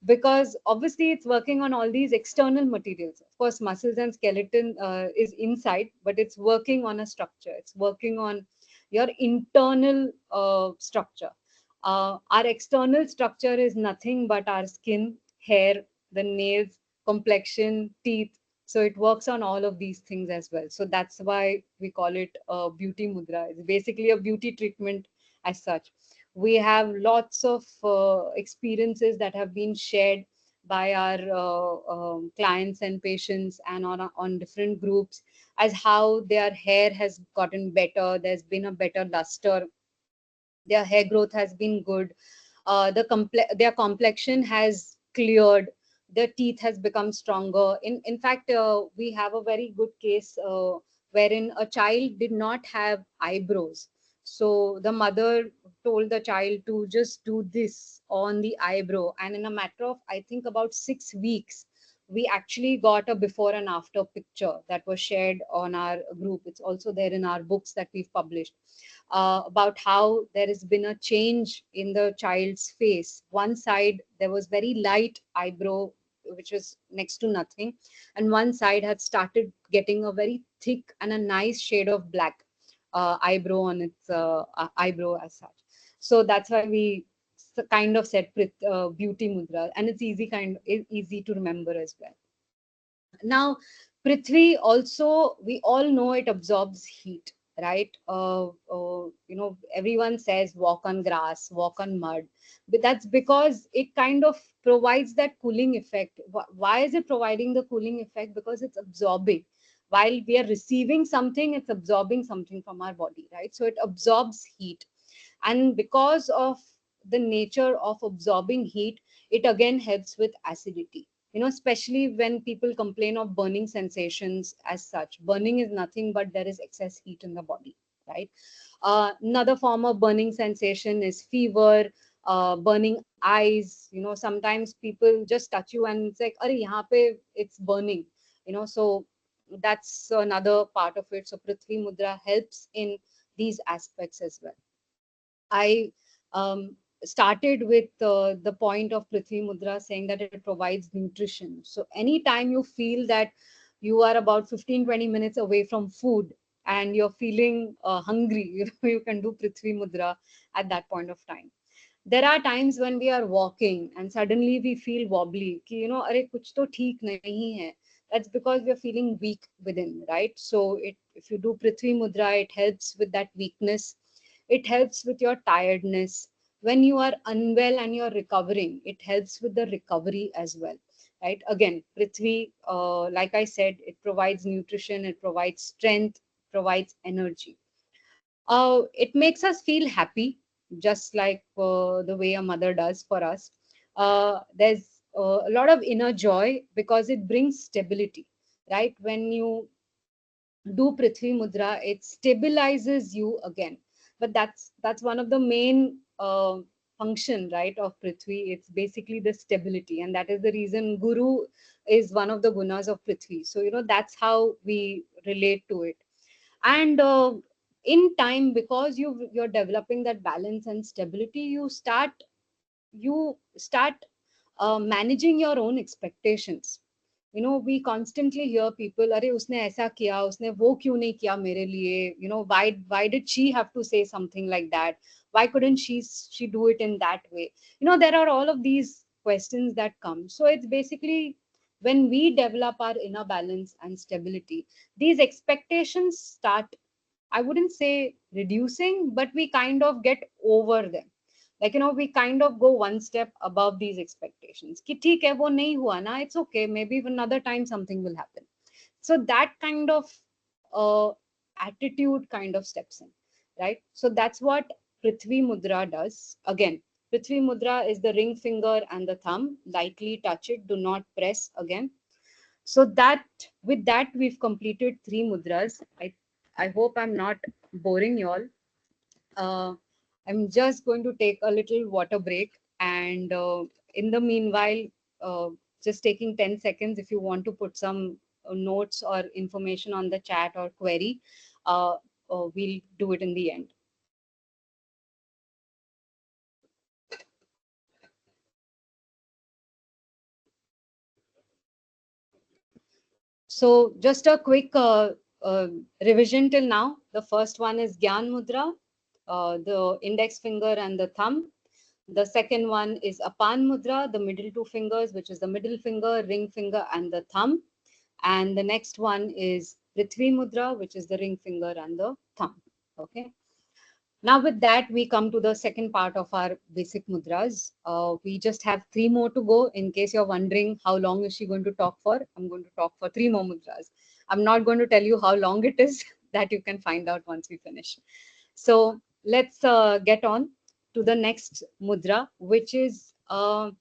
because obviously it's working on all these external materials. Of course, muscles and skeleton is inside, but it's working on a structure. It's working on your internal structure. Our external structure is nothing but our skin, hair, the nails, complexion, teeth. So it works on all of these things as well. So that's why we call it a beauty mudra. It's basically a beauty treatment as such. We have lots of experiences that have been shared by our clients and patients and on different groups as how their hair has gotten better. There's been a better luster, their hair growth has been good, their complexion has cleared, their teeth has become stronger. In fact, we have a very good case wherein a child did not have eyebrows. So the mother told the child to just do this on the eyebrow, and in a matter of, I think, about 6 weeks, we actually got a before and after picture that was shared on our group. It's also there in our books that we've published, about how there has been a change in the child's face. One side, there was very light eyebrow, which was next to nothing, and one side had started getting a very thick and a nice shade of black eyebrow on its eyebrow as such. So that's why we kind of said beauty mudra, and it's easy to remember as well. Now, Prithvi also, we all know it absorbs heat, right? Everyone says walk on grass, walk on mud, but that's because it kind of provides that cooling effect. Why is it providing the cooling effect? Because it's absorbing. while we are receiving something, it's absorbing something from our body, right? So it absorbs heat. And because of the nature of absorbing heat, it again helps with acidity. Especially when people complain of burning sensations as such. Burning is nothing but there is excess heat in the body, right? Another form of burning sensation is fever, burning eyes. Sometimes people just touch you and it's like, "Arey, yahan pe it's burning." So that's another part of it. So Prithvi Mudra helps in these aspects as well. I started with the point of Prithvi Mudra saying that it provides nutrition. So anytime you feel that you are about 15-20 minutes away from food and you're feeling hungry, you can do Prithvi Mudra at that point of time. There are times when we are walking and suddenly we feel wobbly कि, अरे कुछ तो ठीक नहीं है. That's because we are feeling weak within, right? So if you do Prithvi Mudra, it helps with that weakness. It helps with your tiredness. When you are unwell and you're recovering, it helps with the recovery as well, right? Again, Prithvi, like I said, it provides nutrition, it provides strength, provides energy. It makes us feel happy, just like the way a mother does for us. There's a lot of inner joy because it brings stability, right? When you do Prithvi Mudra, it stabilizes you again. But that's one of the main function, right, of Prithvi. It's basically the stability, and that is the reason Guru is one of the gunas of Prithvi. So that's how we relate to it. And in time, because you're developing that balance and stability, you start managing your own expectations. We constantly hear people, अरे उसने ऐसा किया, उसने वो क्यों नहीं किया मेरे लिए. Why did she have to say something like that? Why couldn't she do it in that way? There are all of these questions that come. So it's basically when we develop our inner balance and stability, these expectations start, I wouldn't say reducing, but we kind of get over them. Like, we kind of go one step above these expectations. Ki theek hai, wo nahi hua na, it's okay. Maybe another time something will happen. So that kind of uh, attitude kind of steps in, right? So that's what Prithvi Mudra does. Again, Prithvi Mudra is the ring finger and the thumb. Lightly touch it, do not press again. So that with that we've completed 3 mudras. I hope I'm not boring you all. uh, I'm just going to take a little water break, and in the meanwhile, uh, just taking 10 seconds, if you want to put some notes or information on the chat or query, uh, we'll do it in the end. So just a quick revision till now. The first one is Gyan Mudra, the index finger and the thumb. The second one is Apan Mudra, the middle 2 fingers, which is the middle finger, ring finger, and the thumb. And the next one is Prithvi Mudra, which is the ring finger and the thumb. Okay. Now, with that, we come to the second part of our basic mudras. We just have 3 more to go. In case you're wondering how long is she going to talk for, I'm going to talk for 3 more mudras. I'm not going to tell you how long it is. That you can find out once we finish. So let's get on to the next mudra, which is I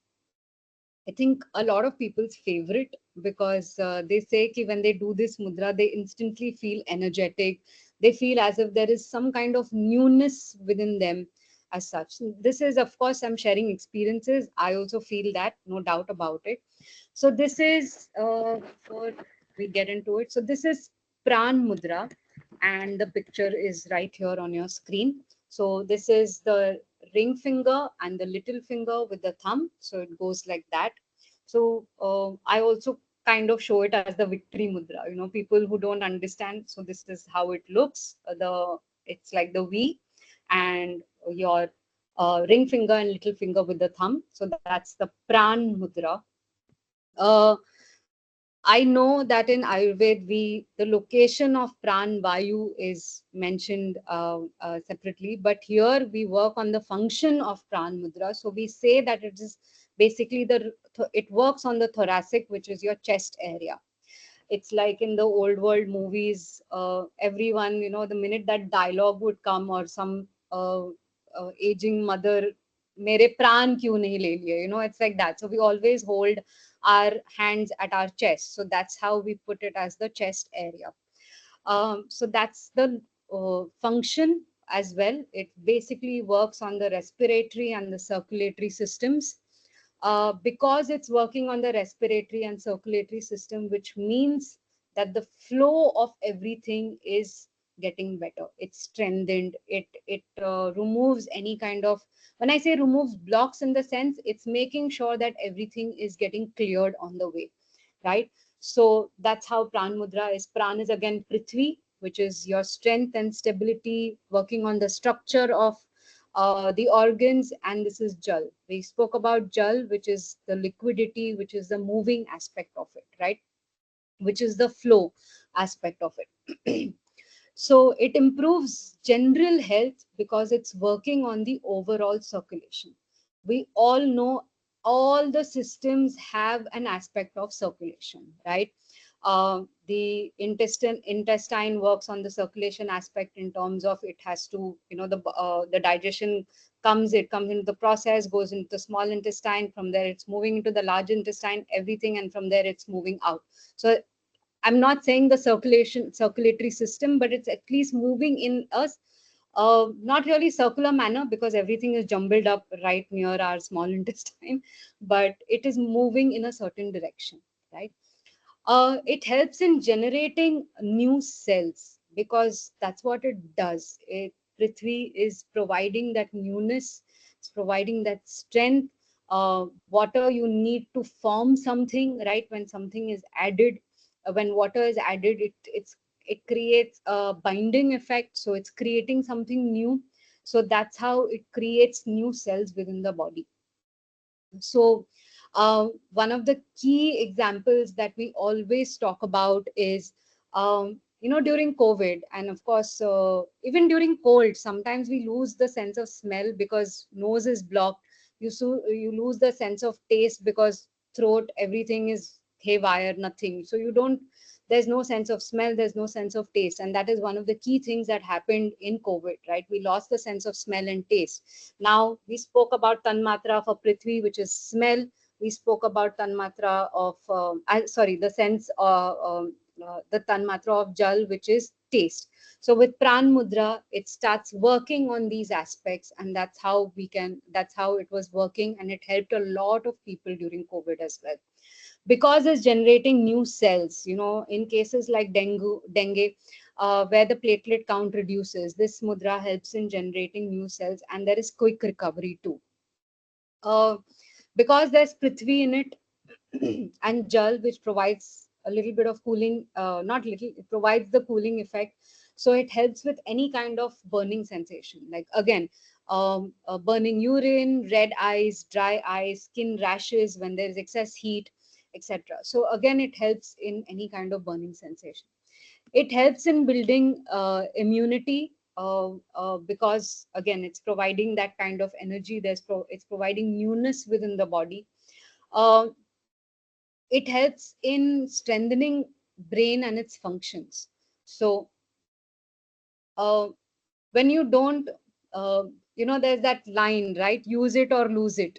think a lot of people's favorite, because they say that when they do this mudra, they instantly feel energetic. They feel as if there is some kind of newness within them as such. This is, of course, I'm sharing experiences. I also feel that, no doubt about it. So this is, before we get into it, so this is Pran Mudra, and the picture is right here on your screen. So this is the ring finger and the little finger with the thumb. So it goes like that. So I also kind of show it as the victory mudra. People who don't understand. So this is how it looks. It's like the V, and your ring finger and little finger with the thumb. So that's the Pran Mudra. Uh, I know that in Ayurveda, the location of Pran Vayu is mentioned separately, but here we work on the function of Pran Mudra. So we say that it is basically it works on the thoracic, which is your chest area. It's like in the old world movies, everyone, the minute that dialogue would come, or some aging mother, mere pran kyun nahi le liye, it's like that. So we always hold our hands at our chest. So that's how we put it, as the chest area. So that's the function as well. It basically works on the respiratory and the circulatory systems. Because it's working on the respiratory and circulatory system, which means that the flow of everything is getting better. It's strengthened. It removes any kind of, when I say removes blocks, in the sense, it's making sure that everything is getting cleared on the way, right? So that's how Pran Mudra is. Pran is again Prithvi, which is your strength and stability, working on the structure of the organs, and this is Jal. We spoke about Jal, which is the liquidity, which is the moving aspect of it, right? Which is the flow aspect of it. So it improves general health because it's working on the overall circulation. We all know all the systems have an aspect of circulation, right? The intestine works on the circulation aspect, in terms of it has to, the digestion comes into the process, goes into the small intestine, from there it's moving into the large intestine, everything, and from there it's moving out. So I'm not saying the circulatory system, but it's at least moving in a not really circular manner, because everything is jumbled up right near our small intestine, but it is moving in a certain direction, right? It helps in generating new cells, because that's what it does. Prithvi is providing that newness, it's providing that strength. Water, you need to form something, right? When something is added, when water is added, it creates a binding effect, so it's creating something new. So that's how it creates new cells within the body. So, one of the key examples that we always talk about is, during COVID, and of course, even during cold, sometimes we lose the sense of smell because nose is blocked. You lose the sense of taste because throat, everything is haywire, nothing. So you don't. There's no sense of smell. There's no sense of taste, and that is one of the key things that happened in COVID. Right? We lost the sense of smell and taste. Now, we spoke about Tanmatra for Prithvi, which is smell. We spoke about Tanmatra of, sorry, the sense, the Tanmatra of Jal, which is taste. So with Pran Mudra, it starts working on these aspects, and that's how it was working, and it helped a lot of people during COVID as well. Because it's generating new cells, in cases like dengue, where the platelet count reduces, this mudra helps in generating new cells, and there is quick recovery too. uh, because there's prithvi in it, and jal, which provides a little bit of cooling, not little, it provides the cooling effect. So it helps with any kind of burning sensation, like again, burning urine, red eyes, dry eyes, skin rashes when there is excess heat, etc. So again, it helps in any kind of burning sensation. It helps in building immunity, because again, it's providing that kind of energy. It's providing newness within the body. uh, it helps in strengthening brain and its functions. So uh, when you don't, uh, there's that line, right? Use it or lose it.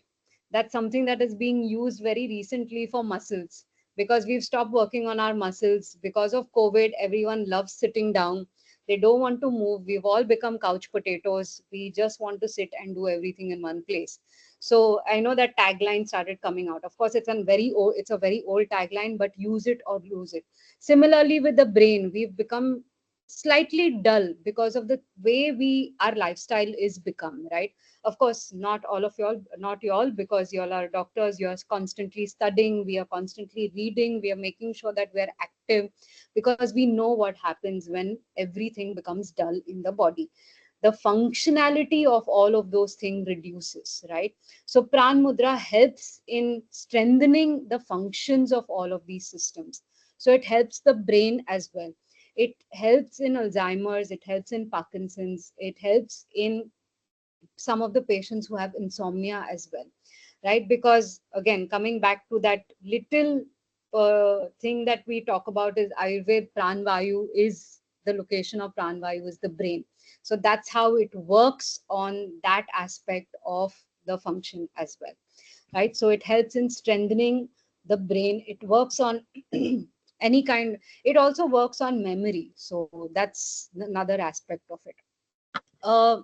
That's something that is being used very recently for muscles, because we've stopped working on our muscles because of COVID. Everyone loves sitting down. They don't want to move. We've all become couch potatoes. We just want to sit and do everything in one place. So I know that tagline started coming out. Of course, it's a very old tagline, but use it or lose it. Similarly, with the brain, we've become slightly dull because of the way our lifestyle is become, right? Of course, not y'all, because y'all are doctors. You're constantly studying, we are constantly reading, we are making sure that we're active, because we know what happens when everything becomes dull in the body. The functionality of all of those things reduces, right? So pran mudra helps in strengthening the functions of all of these systems. So it helps the brain as well. It helps in Alzheimer's, it helps in Parkinson's, it helps in some of the patients who have insomnia as well, right? Because again, coming back to that little thing that we talk about is Ayurveda. Pranvayu is the location of Pranvayu is the brain. So that's how it works on that aspect of the function as well, right? So it helps in strengthening the brain. It works on any kind. It also works on memory. So that's another aspect of it. Uh,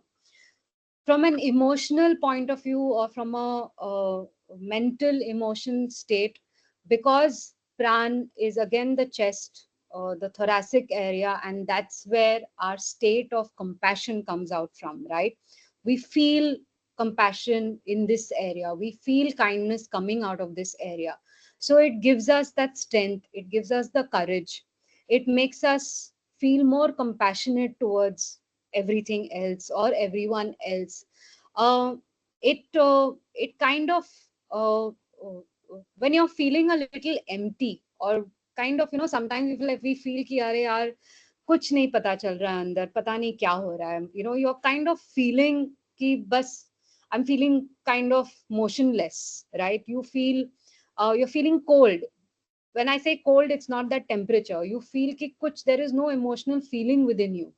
from an emotional point of view, or from a mental emotion state, because pran is again the chest, the thoracic area, and that's where our state of compassion comes out from, right? We feel compassion in this area, we feel kindness coming out of this area. So it gives us that strength, it gives us the courage, it makes us feel more compassionate towards everything else or everyone else. uh, it kind of when you're feeling a little empty, or kind of, sometimes we feel कि अरे यार कुछ नहीं पता चल रहा है अंदर, पता नहीं क्या हो रहा है, you're kind of feeling कि बस I'm feeling kind of motionless, right? You're feeling cold. When I say cold, it's not that temperature. You feel ki kuch, there is no emotional feeling within you.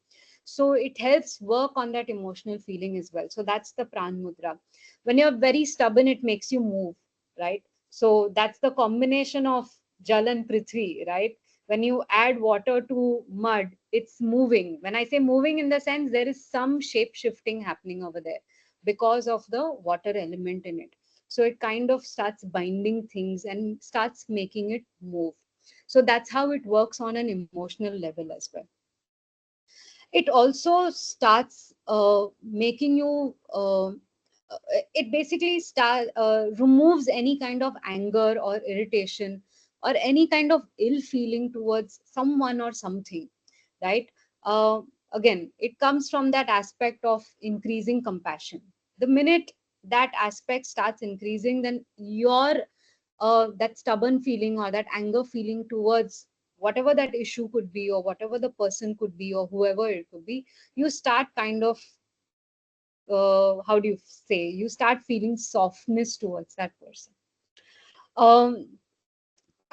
So it helps work on that emotional feeling as well. So that's the pran mudra. When you're very stubborn, it makes you move, right? So that's the combination of jal and prithvi, right? When you add water to mud, it's moving. When I say moving, in the sense there is some shape shifting happening over there because of the water element in it. So it kind of starts binding things and starts making it move. So that's how it works on an emotional level as well. It also starts making you it basically removes any kind of anger or irritation or any kind of ill feeling towards someone or something, right? uh, Again, it comes from that aspect of increasing compassion. The minute that aspect starts increasing, then your that stubborn feeling or that anger feeling towards whatever that issue could be, or whatever the person could be, or whoever it could be, you start kind of how do you say, you start feeling softness towards that person. um,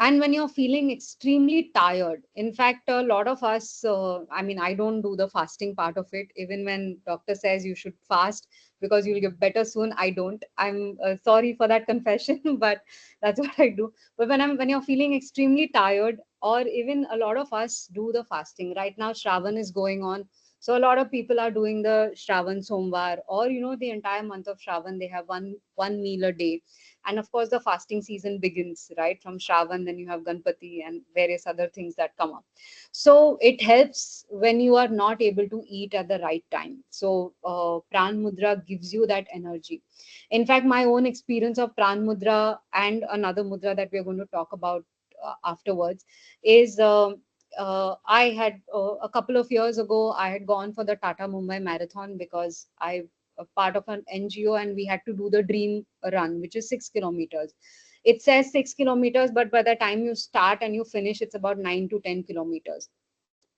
and when you're feeling extremely tired, in fact, a lot of us, I mean, I don't do the fasting part of it. Even when doctor says you should fast because you'll get better soon, I don't. I'm sorry for that confession, but that's what I do. But when you're feeling extremely tired, or even a lot of us do the fasting right now, Shravan is going on, so a lot of people are doing the Shravan Somvar, or the entire month of Shravan, they have one meal a day. And of course, the fasting season begins right from Shravan, then you have Ganpati and various other things that come up. So it helps when you are not able to eat at the right time. So Pran Mudra gives you that energy. In fact, my own experience of Pran Mudra and another mudra that we're going to talk about afterwards is I had a couple of years ago, I had gone for the Tata Mumbai Marathon because I a part of an NGO and we had to do the dream run, which is 6 kilometers. It says 6 kilometers, but by the time you start and you finish, it's about 9 to 10 kilometers.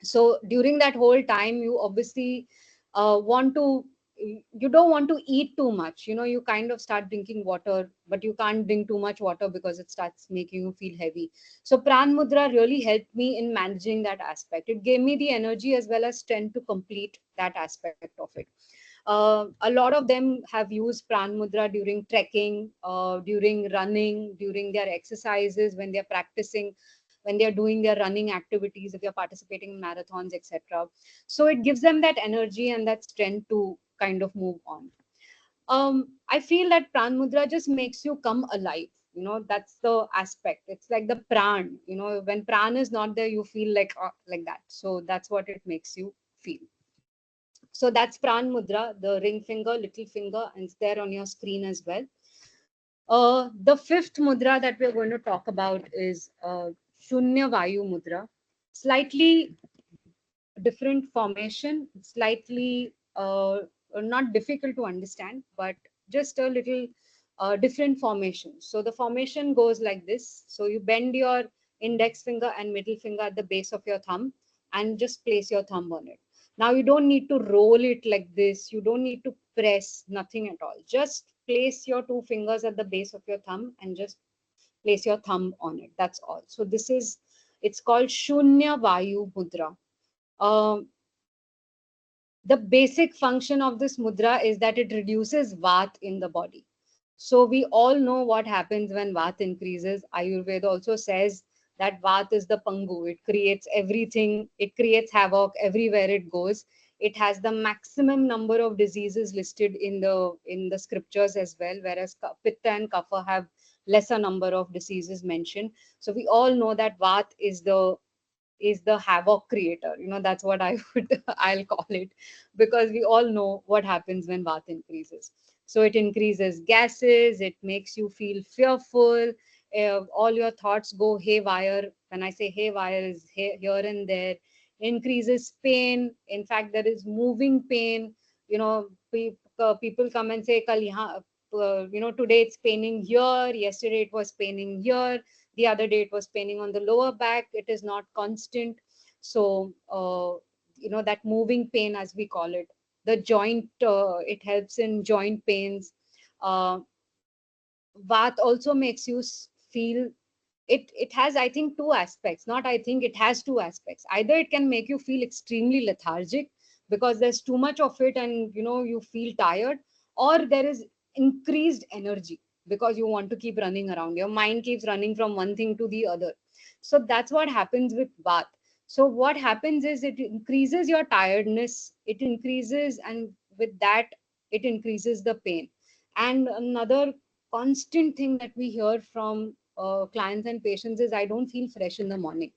So during that whole time, you obviously want to, you don't want to eat too much. You kind of start drinking water, but you can't drink too much water because it starts making you feel heavy. So Pran Mudra really helped me in managing that aspect. It gave me the energy as well as strength to complete that aspect of it. A lot of them have used Pran Mudra during trekking, during running, during their exercises, when they're practicing, when they're doing their running activities, if you're participating in marathons, etc. So it gives them that energy and that strength to kind of move on. I feel that Pran Mudra just makes you come alive. That's the aspect. It's like the pran. When pran is not there, you feel like that. So that's what it makes you feel. So that's Pran Mudra, the ring finger, little finger, and it's there on your screen as well. The fifth mudra that we're going to talk about is Shunya Vayu Mudra. Slightly different formation, slightly not difficult to understand, but just a little different formation. So the formation goes like this. So you bend your index finger and middle finger at the base of your thumb and just place your thumb on it. Now you don't need to roll it like this. You don't need to press, nothing at all. Just place your two fingers at the base of your thumb and just Place your thumb on it. That's all. So it's called Shunya Vayu Mudra. Um, the basic function of this mudra is that it reduces vat in the body. So we all know what happens when vat increases. Ayurveda also says that vat is the pangu. It creates everything. It creates havoc everywhere it goes. It has the maximum number of diseases listed in the scriptures as well, whereas pitta and kapha have lesser number of diseases mentioned. So we all know that vat is the havoc creator. That's what I would I'll call it, because we all know what happens when vat increases. So it increases gases, it makes you feel fearful, all your thoughts go haywire. When I say haywire, is here and there. Increases pain. In fact, there is moving pain. People come and say, Kal yahan, today it's paining here, yesterday it was paining here, the other day it was paining on the lower back. It is not constant. So that moving pain, as we call it, the joint, it helps in joint pains. uh, Vat also makes you feel, it has, I think, two aspects. Not I think, it has two aspects. Either it can make you feel extremely lethargic because there's too much of it and you feel tired, or there is increased energy because you want to keep running around, your mind keeps running from one thing to the other. So that's what happens with bath. So what happens is it increases your tiredness, it increases, and with that it increases the pain. And another constant thing that we hear from clients and patients is, I don't feel fresh in the morning.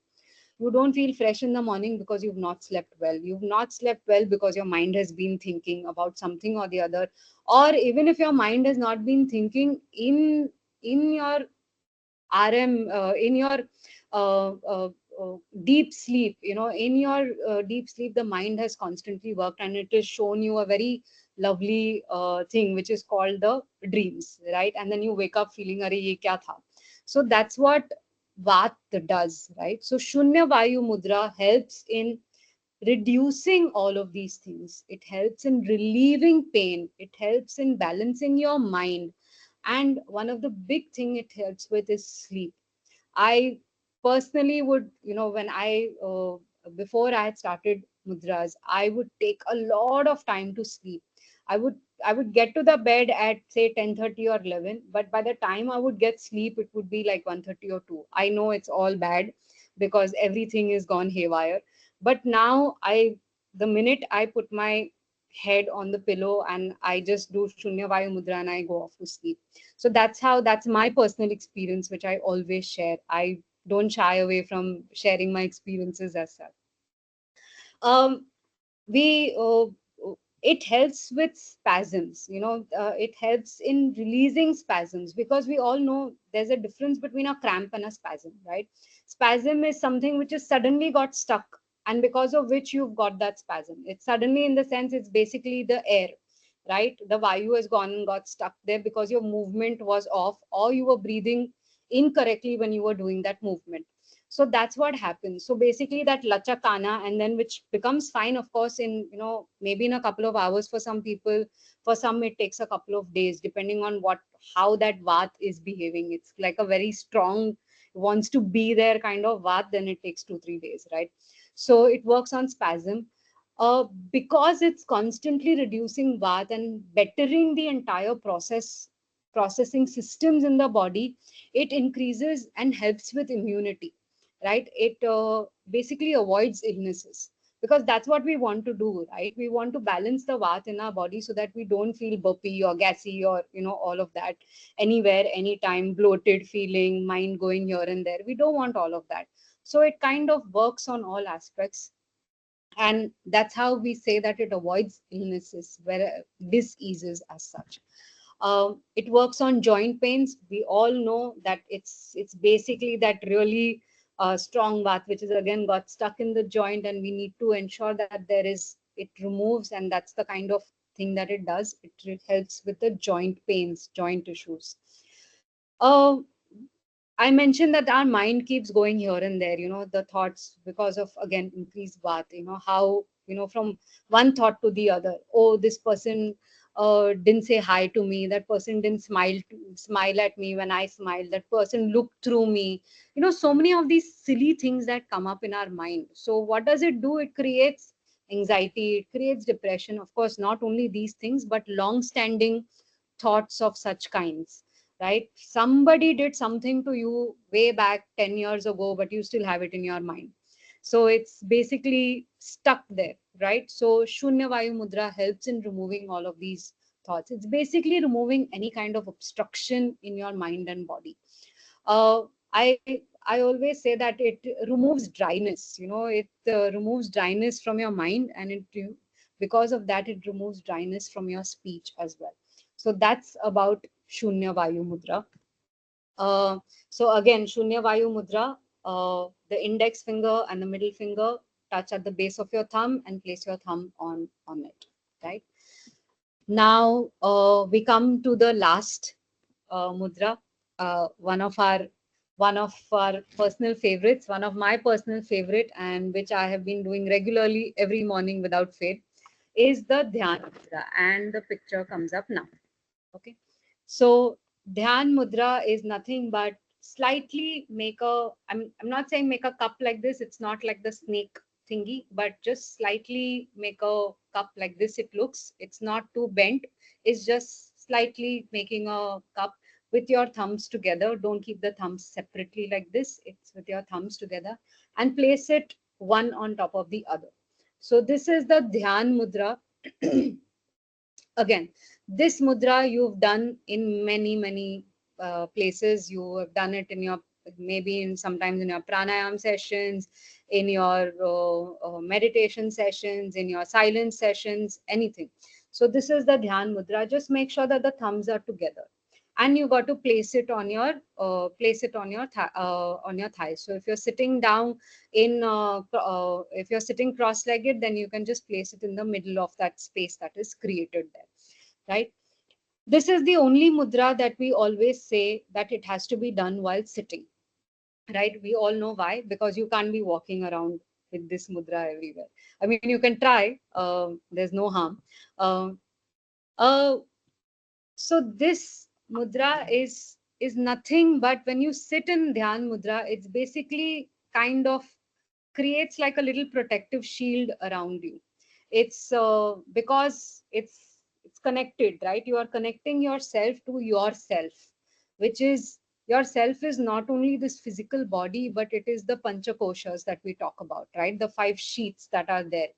You don't feel fresh in the morning because you've not slept well. You've not slept well because your mind has been thinking about something or the other. Or even if your mind has not been thinking, in your RM, in your uh, uh, deep sleep, in your deep sleep, the mind has constantly worked and it has shown you a very lovely thing, which is called the dreams, right? And then you wake up feeling, Are ye kya tha? So that's what Vat does, right? So Shunya Vayu Mudra helps in reducing all of these things. It helps in relieving pain. It helps in balancing your mind. And one of the big thing it helps with is sleep. I personally would, when before I had started mudras, I would take a lot of time to sleep. I would I would get to the bed at say 10:30 or 11, but by the time I would get sleep, it would be like 1:30 or 2. I know it's all bad because everything is gone haywire. But now the minute I put my head on the pillow and I just do Shunya Vayu Mudra and I go off to sleep. So that's my personal experience, which I always share. I don't shy away from sharing my experiences as such. um, we It helps with spasms. It helps in releasing spasms, because we all know there's a difference between a cramp and a spasm, right? Spasm is something which is suddenly got stuck, and because of which you've got that spasm. It's suddenly, in the sense, it's basically the air, right? The vayu has gone and got stuck there because your movement was off, or you were breathing incorrectly when you were doing that movement. So that's what happens. So basically that lachakana, and then which becomes fine, of course, in maybe in a couple of hours for some people. For some it takes a couple of days, depending on how that vat is behaving. It's like a very strong, wants to be there kind of vat, then it takes 2-3 days, right? So it works on spasm. Because it's constantly reducing vat and bettering the entire processing systems in the body, it increases and helps with immunity, right? It basically avoids illnesses, because that's what we want to do, right? We want to balance the vat in our body so that we don't feel burpy or gassy or all of that anywhere, anytime, bloated feeling, mind going here and there. We don't want all of that. So it kind of works on all aspects, and that's how we say that it avoids illnesses, where diseases as such. It works on joint pains. We all know that it's basically that really strong bath, which is again got stuck in the joint, and we need to ensure that it removes, and that's the kind of thing that it does. It helps with the joint pains, joint issues. Uh, I mentioned that our mind keeps going here and there, the thoughts, because of, again, increased bath, how, from one thought to the other. Oh, this person, didn't say hi to me, that person didn't smile at me when I smiled, that person looked through me. So many of these silly things that come up in our mind. So what does it do? It creates anxiety, it creates depression. Of course, not only these things, but long standing thoughts of such kinds, right? Somebody did something to you way back 10 years ago, but you still have it in your mind. So it's basically stuck there, right? So Shunya Vayu Mudra helps in removing all of these thoughts. It's basically removing any kind of obstruction in your mind and body. Uh, I always say that it removes dryness. It removes dryness from your mind, and because of that, it removes dryness from your speech as well. So that's about Shunya Vayu Mudra. Uh, so again, Shunya Vayu Mudra, the index finger and the middle finger touch at the base of your thumb and place your thumb on it, right? Now we come to the last mudra, one of our personal favorites, one of my personal favorite, and which I have been doing regularly every morning without fail, is the Dhyan Mudra, and the picture comes up now. Okay. So Dhyan Mudra is nothing but slightly make I'm not saying make a cup like this. It's not like the snake thingy, but just slightly make a cup like this. It looks, it's not too bent. It's just slightly making a cup with your thumbs together. Don't keep the thumbs separately like this. It's with your thumbs together and place it one on top of the other. So this is the Dhyan Mudra. Again, this mudra you've done in many places. You have done it in your, maybe in sometimes in your pranayam sessions, in your meditation sessions, in your silence sessions, anything. So this is the dhyan mudra. Just make sure that the thumbs are together, and you got to place it on your on your thighs. So if you're sitting down if you're sitting cross-legged, then you can just place it in the middle of that space that is created there, right? This is the only mudra that we always say that it has to be done while sitting, right? We all know why, because you can't be walking around with this mudra everywhere. I mean, you can try, there's no harm. uh, uh, so this mudra is nothing but, when you sit in dhyan mudra, it's basically kind of creates like a little protective shield around you. It's because it's connected, right? You are connecting yourself to yourself, which is, yourself is not only this physical body, but it is the panchakoshas that we talk about, right? The five sheaths that are there.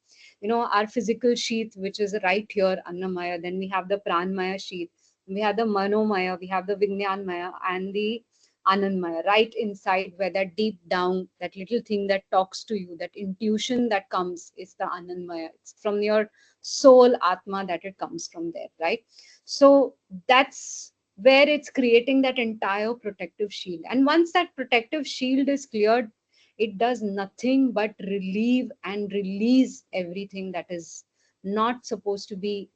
Our physical sheath, which is right here, Annamaya. Then we have the Pranmaya sheath. We have the Manomaya, we have the Vignanmaya, and the Anandmaya, right inside, where that deep down, that little thing that talks to you, that intuition that comes, is the Anandmaya. It's from your soul, Atma, that it comes from there, right? So that's where it's creating that entire protective shield. And once that protective shield is cleared, it does nothing but relieve and release everything that is not supposed to be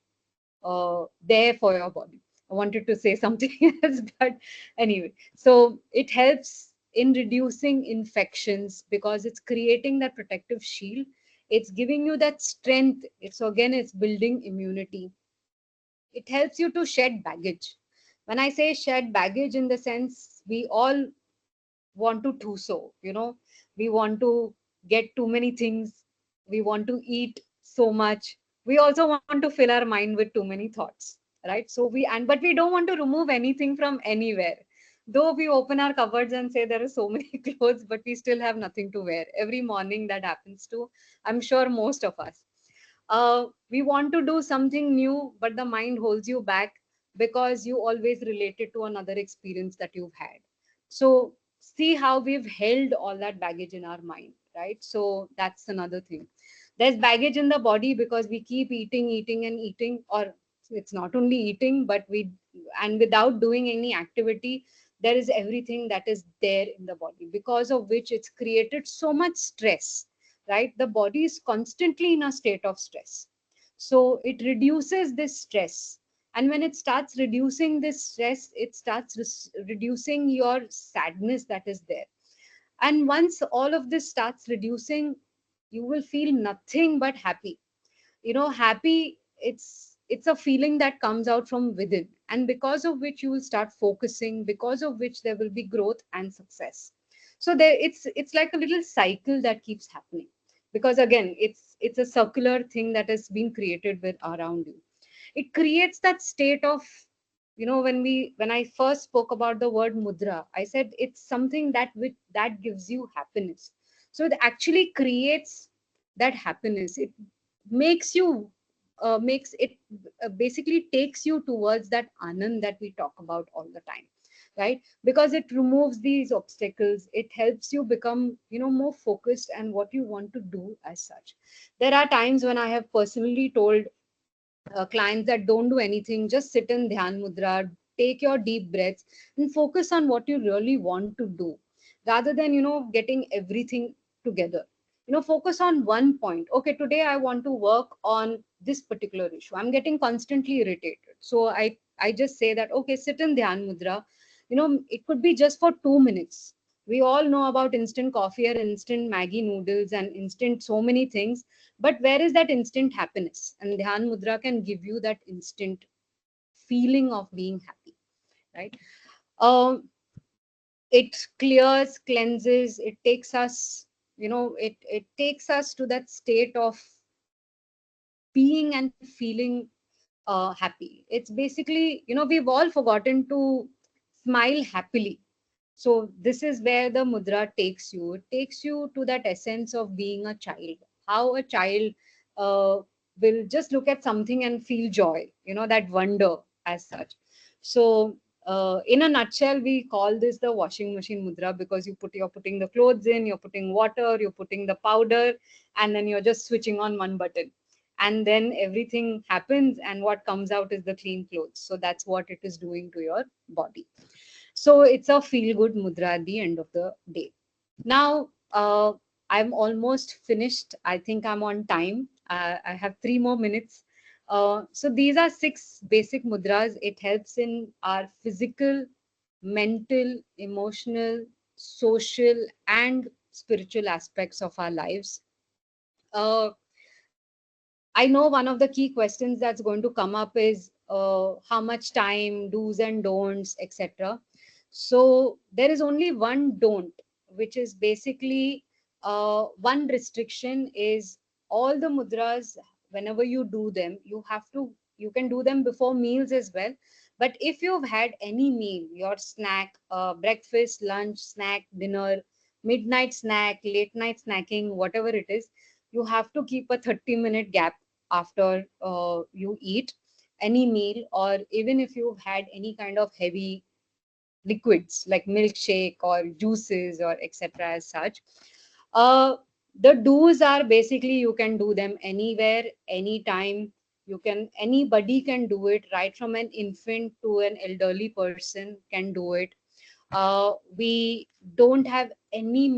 there for your body. I wanted to say something else, but anyway. So it helps in reducing infections because it's creating that protective shield. It's giving you that strength. It's building immunity. It helps you to shed baggage. When I say shed baggage, in the sense, we all want to do so, we want to get too many things, we want to eat so much, we also want to fill our mind with too many thoughts, right? So but we don't want to remove anything from anywhere. Though we open our cupboards and say there are so many clothes, but we still have nothing to wear. Every morning that happens to, I'm sure, most of us. We want to do something new, but the mind holds you back because you always relate it to another experience that you've had. So see how we've held all that baggage in our mind, right? So that's another thing. There's baggage in the body because we keep eating and eating, or it's not only eating, but and without doing any activity, there is everything that is there in the body, because of which it's created so much stress, right? The body is constantly in a state of stress. So it reduces this stress. And when it starts reducing this stress, it starts reducing your sadness that is there. And once all of this starts reducing, you will feel nothing but happy. Happy, it's it's a feeling that comes out from within, and because of which you will start focusing, because of which there will be growth and success. So there, it's like a little cycle that keeps happening, because again, it's a circular thing that has been created with around you. It creates that state of, when I first spoke about the word mudra, I said it's something that gives you happiness. So it actually creates that happiness. It makes you makes it basically takes you towards that anand that we talk about all the time, right? Because it removes these obstacles, it helps you become, more focused and what you want to do as such. There are times when I have personally told clients that don't do anything, just sit in dhyan mudra, take your deep breaths, and focus on what you really want to do, rather than getting everything together. Focus on one point. Okay, today I want to work on this particular issue, I'm getting constantly irritated, so I just say that, okay, sit in dhyan mudra. It could be just for 2 minutes. We all know about instant coffee or instant maggie noodles and instant so many things, but where is that instant happiness? And dhyan mudra can give you that instant feeling of being happy, right? um, it clears, cleanses, it takes us, it takes us to that state of being and feeling happy. It's basically, we've all forgotten to smile happily. So this is where the mudra takes you. It takes you to that essence of being a child. How a child uh, will just look at something and feel joy, that wonder as such. So in a nutshell, we call this the washing machine mudra, because you're putting the clothes in, you're putting water, you're putting the powder, and then you're just switching on one button, and then everything happens, and what comes out is the clean clothes. So that's what it is doing to your body. So it's a feel good mudra at the end of the day. Now, I'm almost finished. I think I'm on time. I have 3 more minutes. So these are 6 basic mudras. It helps in our physical, mental, emotional, social, and spiritual aspects of our lives. Uh, I know one of the key questions that's going to come up is how much time, do's and don'ts, etc. So there is only one don't, which is basically one restriction is all the mudras, whenever you do them, you can do them before meals as well. But if you've had any meal, your snack, breakfast, lunch, snack, dinner, midnight snack, late night snacking, whatever it is, you have to keep a 30-minute gap after you eat any meal, or even if you've had any kind of heavy liquids like milkshake or juices or etc. as such. uh, the do's are basically you can do them anywhere, anytime. Anybody can do it, right from an infant to an elderly person can do it. We don't have any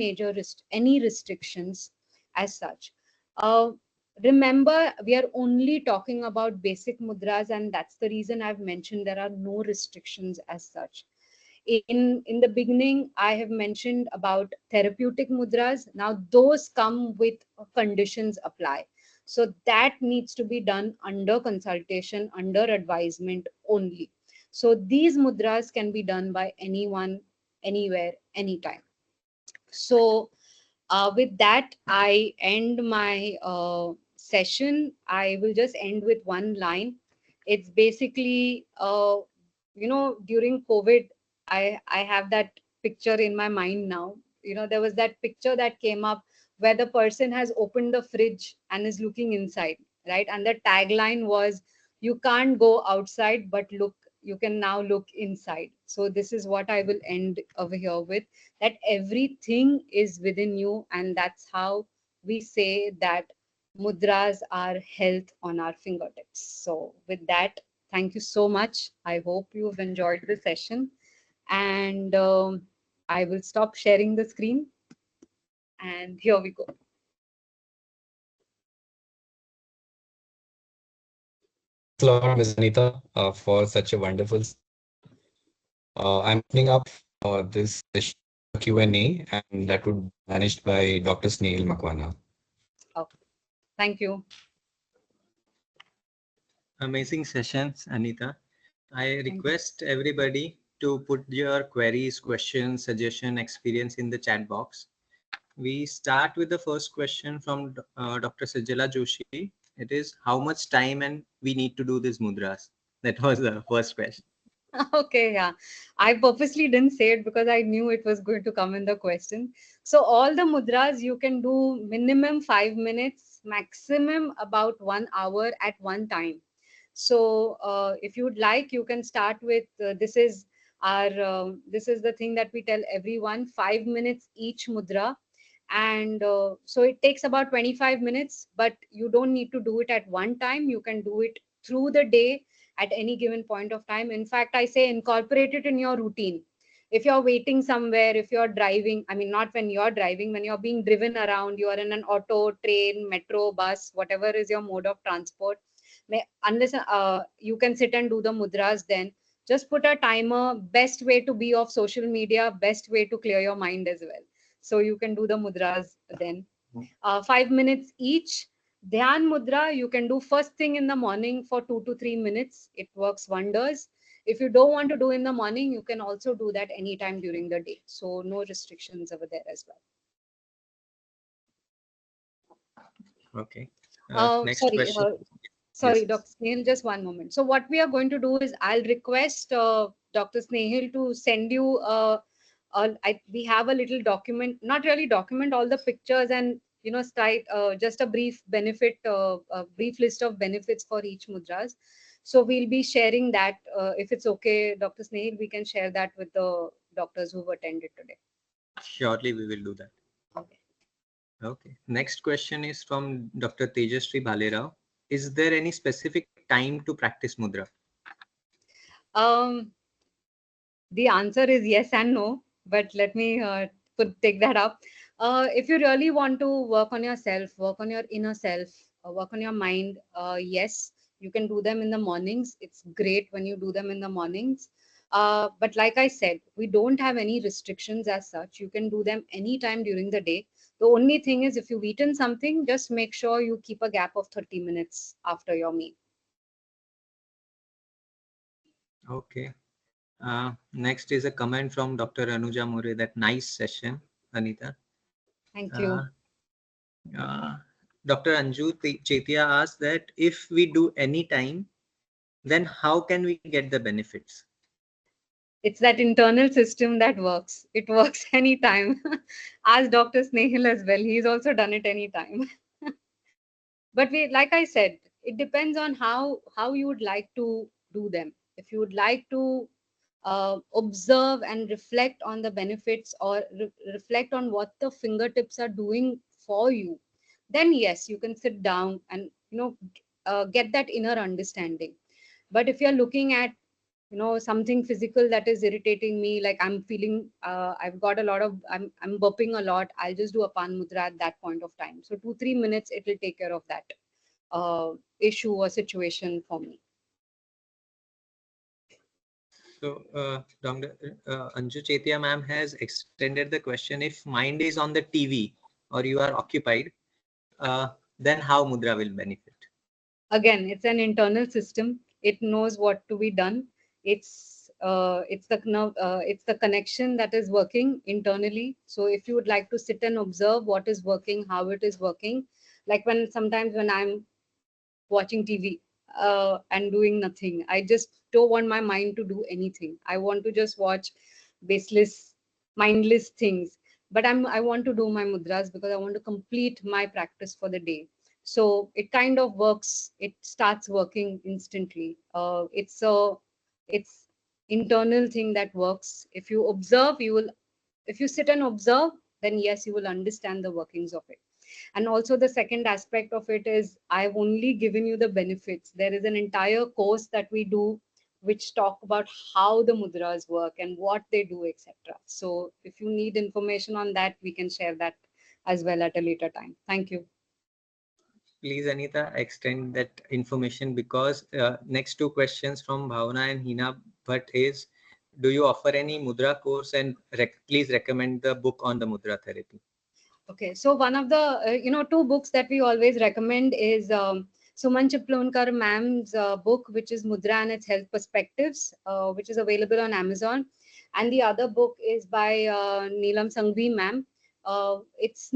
restrictions as such. Uh, Remember, we are only talking about basic mudras, and that's the reason I've mentioned there are no restrictions as such. In the beginning, I have mentioned about therapeutic mudras. Now, those come with conditions apply. So that needs to be done under consultation, under advisement only. So these mudras can be done by anyone, anywhere, anytime. So with that, I end my session. I will just end with one line. It's basically, during COVID, I have that picture in my mind now. There was that picture that came up where the person has opened the fridge and is looking inside, right? And the tagline was, "You can't go outside, but you can now look inside." So this is what I will end over here with, that everything is within you, and that's how we say that mudras are health on our fingertips. So with that, thank you so much. I hope you've enjoyed the session, and I will stop sharing the screen, and here we go. Thanks a lot, Ms. Anita, for such a wonderful session. I'm opening up this session for Q&A, and that would be managed by Dr. Snail Makwana. Okay, thank you. Amazing sessions, Anita. I Thank you. request everybody to put your queries, questions, suggestion, experience in the chat box. We start with the first question from Dr. Sajala Joshi. It is how much time and we need to do these mudras. That was the first question. Okay, yeah. I purposely didn't say it because I knew it was going to come in the question. So all the mudras you can do minimum 5 minutes, maximum about 1 hour at one time. So if you'd like, you can start with this is the thing that we tell everyone, 5 minutes each mudra. And so it takes about 25 minutes, but you don't need to do it at one time. You can do it through the day at any given point of time. In fact, I say incorporate it in your routine. If you're waiting somewhere, if you're driving, I mean, not when you're driving, when you're being driven around, you are in an auto, train, metro, bus, whatever is your mode of transport. Unless you can sit and do the mudras, then just put a timer. Best way to be off social media, best way to clear your mind as well. So you can do the mudras then. 5 minutes each. Dhyan mudra, you can do first thing in the morning for 2 to 3 minutes. It works wonders. If you don't want to do in the morning, you can also do that anytime during the day. So no restrictions over there as well. Okay. Uh, Next sorry, question. uh, Yes. Sorry, Dr. Snehal, just one moment. So what we are going to do is I'll request Dr. Snehal to send you we have a little document, not really document all the pictures and slide just a brief a brief list of benefits for each mudras. So we'll be sharing that. If it's okay, Dr. Snehal, we can share that with the doctors who've attended today. Surely we will do that. Okay. Okay. Next question is from Dr. Tejasri Bhalerao. Is there any specific time to practice mudra? Um, The answer is yes and no, but let me take that up. If you really want to work on yourself, work on your inner self, work on your mind, yes, you can do them in the mornings. It's great when you do them in the mornings. But like I said, we don't have any restrictions as such. You can do them anytime during the day. The only thing is, if you've eaten something, just make sure you keep a gap of 30 minutes after your meal. Okay. Next is a comment from Dr. Anuja More that nice session, Anita. Thank Uh, you. uh, Dr. Anju Chetia asked that if we do any time, then how can we get the benefits? It's that internal system that works. It works anytime. Ask Dr. Snehal as well. He's also done it anytime. But like I said, it depends on how you would like to do them. If you would like to observe and reflect on the benefits, or reflect on what the fingertips are doing for you, then yes, you can sit down and get that inner understanding. But if you're looking at something physical that is irritating me, like I'm feeling I've got a lot of I'm burping a lot, I'll just do a pan mudra at that point of time. So 2-3 minutes it will take care of that issue or situation for me. So, Dr. Anju Chetia ma'am has extended the question, if mind is on the TV or you are occupied, uh, then how mudra will benefit? Again, it's an internal system. It knows what to be done. It's the connection that is working internally. So if you would like to sit and observe what is working, how it is working, like sometimes when I'm watching TV and doing nothing. I just don't want my mind to do anything. I want to just watch baseless, mindless things. But I want to do my mudras because I want to complete my practice for the day. So it kind of works. It starts working instantly. It's internal thing that works. If you observe, you will. If you sit and observe, then yes, you will understand the workings of it. And also the second aspect of it is I've only given you the benefits. There is an entire course that we do which talk about how the mudras work and what they do, etc. So if you need information on that, we can share that as well at a later time. Thank you. Please, Anita, extend that information, because next two questions from Bhavana and Hina Bhatt is, do you offer any mudra course, and please recommend the book on the mudra therapy. Okay, so one of the two books that we always recommend is Suman Chiplonkar ma'am's book, which is Mudra and its Health Perspectives, which is available on Amazon. And the other book is by Neelam Sanghvi ma'am. It's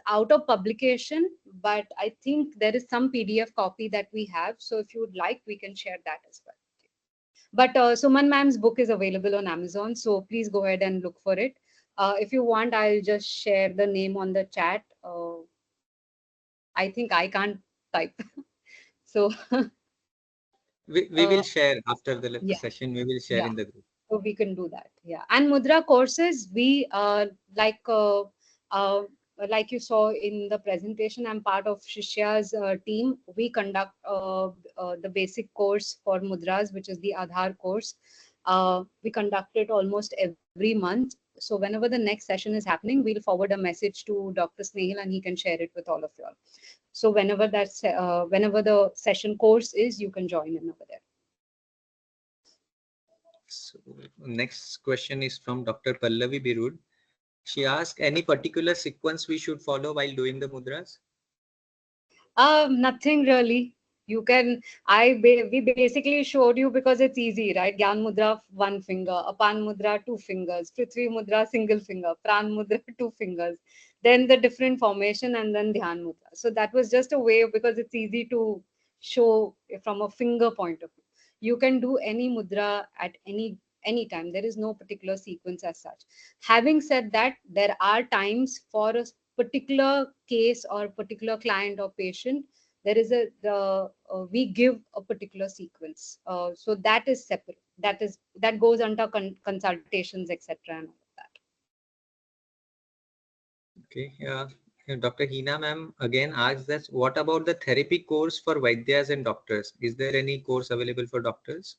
out of publication, but I think there is some PDF copy that we have. So if you would like, we can share that as well. But Suman ma'am's book is available on Amazon, so please go ahead and look for it. If you want, I'll just share the name on the chat. I think I can't type. So We will uh, share after the yeah, session. We will share yeah. in the group. So we can do that. Yeah. And Mudra courses, we like uh, like you saw in the presentation, I'm part of Shishya's team. We conduct the basic course for Mudras, which is the Aadhaar course. We conduct it almost every month. So whenever the next session is happening, we'll forward a message to Dr. Snehil and he can share it with all of you all. So whenever the session course is, you can join in over there. So next question is from Dr. Pallavi Birud. She asked, any particular sequence we should follow while doing the mudras? Nothing really. You can, we basically showed you because it's easy, right? Gyan Mudra, one finger, Apan Mudra, two fingers, Prithvi Mudra, single finger, Pran Mudra, two fingers, then the different formation and then Dhyan Mudra. So that was just a way because it's easy to show from a finger point of view. You can do any mudra at any time. There is no particular sequence as such. Having said that, there are times for a particular case or particular client or patient, there is we give a particular sequence, so that is separate, that goes under consultations, etc., and all of that. Okay. Dr. Hina ma'am again asks that what about the therapy course for Vaidyas and doctors? Is there any course available for doctors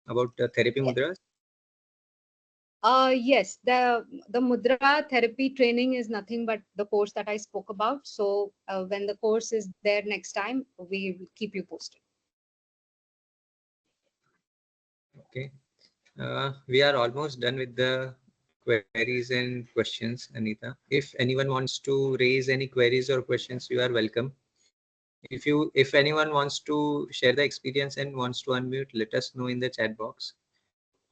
about therapy mudras? Yes, the Mudra therapy training is nothing but the course that I spoke about. So when the course is there next time, we will keep you posted. Okay. We are almost done with the queries and questions, Anita. If anyone wants to raise any queries or questions, you are welcome. If anyone wants to share the experience and wants to unmute, let us know in the chat box.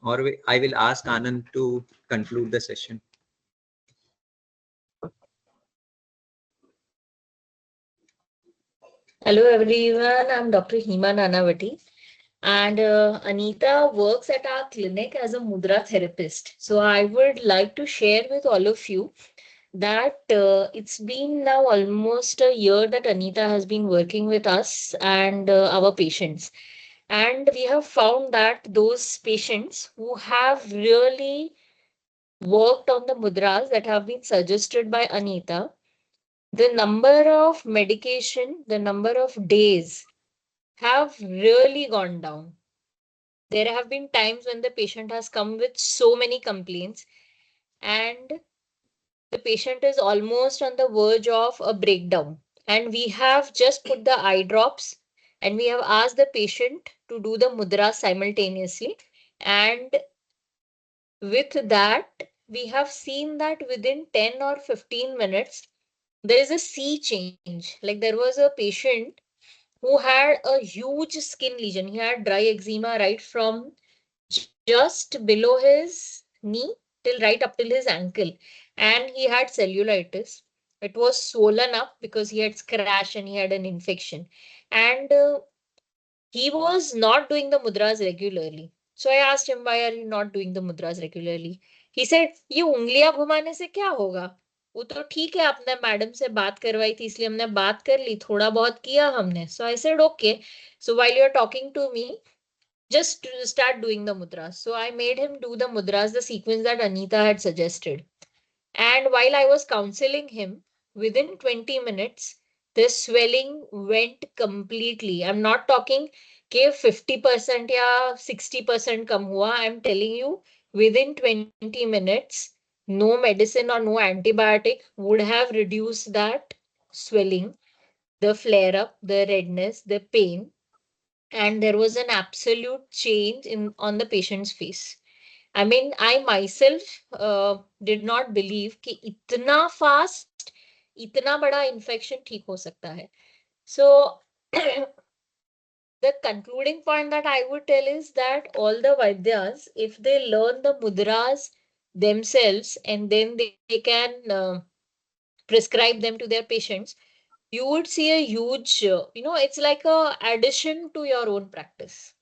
Or I will ask Anand to conclude the session. Hello everyone, I'm Dr. Hima Nanavati, and Anita works at our clinic as a Mudra therapist. So I would like to share with all of you that it's been now almost a year that Anita has been working with us and our patients. And we have found that those patients who have really worked on the mudras that have been suggested by Anita, the number of medication, the number of days have really gone down. There have been times when the patient has come with so many complaints and the patient is almost on the verge of a breakdown. And we have just put the eye drops and we have asked the patient to do the mudra simultaneously. And with that, we have seen that within 10 or 15 minutes, there is a sea change. Like there was a patient who had a huge skin lesion. He had dry eczema right from just below his knee till right up till his ankle. And he had cellulitis. It was swollen up because he had scratch and he had an infection. And he was not doing the mudras regularly. So I asked him, why are you not doing the mudras regularly? He said, ये उंगलियां घुमाने से क्या होगा? वो तो ठीक है, आपने मैडम से बात करवाई थी इसलिए हमने बात कर ली, थोड़ा बहुत किया हमने. So I said, okay. So while you're talking to me, just start doing the mudras. So I made him do the mudras, the sequence that Anita had suggested. And while I was counseling him, within 20 minutes, the swelling went completely. I'm not talking कि 50% या 60% कम हुआ. I'm telling you, within 20 minutes, no medicine or no antibiotic would have reduced that swelling, the flare up, the redness, the pain. And there was an absolute change in on the patient's face. I mean, I myself did not believe कि इतना fast, इतना बड़ा infection ठीक हो सकता है. So the concluding point that I would tell is that all the Vaidyas, if they learn the mudras themselves and then they can prescribe them to their patients, you would see a huge, it's like a addition to your own practice.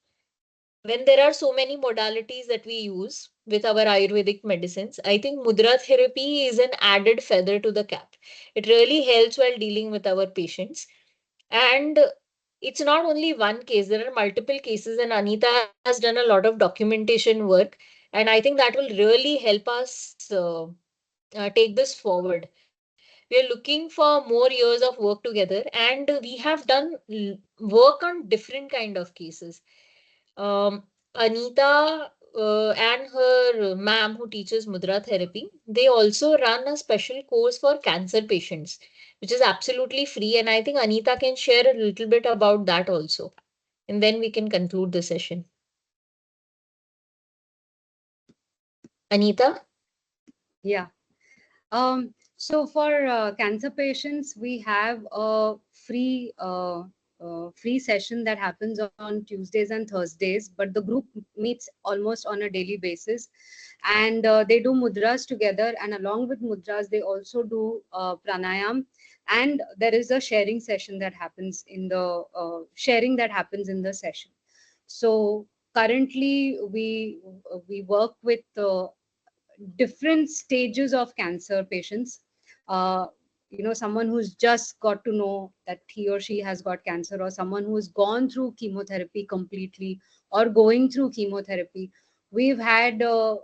When there are so many modalities that we use with our Ayurvedic medicines, I think mudra therapy is an added feather to the cap. It really helps while dealing with our patients. And it's not only one case, there are multiple cases, and Anita has done a lot of documentation work. And I think that will really help us take this forward. We are looking for more years of work together, and we have done work on different kind of cases. Anita and her ma'am who teaches Mudra therapy, they also run a special course for cancer patients, which is absolutely free. And I think Anita can share a little bit about that also. And then we can conclude the session. Anita? Yeah. So for cancer patients, we have a free session that happens on Tuesdays and Thursdays, but the group meets almost on a daily basis, and they do mudras together. And along with mudras, they also do pranayam, and there is a sharing that happens in the session. So currently, we work with different stages of cancer patients. uh, Someone who's just got to know that he or she has got cancer, or someone who's gone through chemotherapy completely or going through chemotherapy. The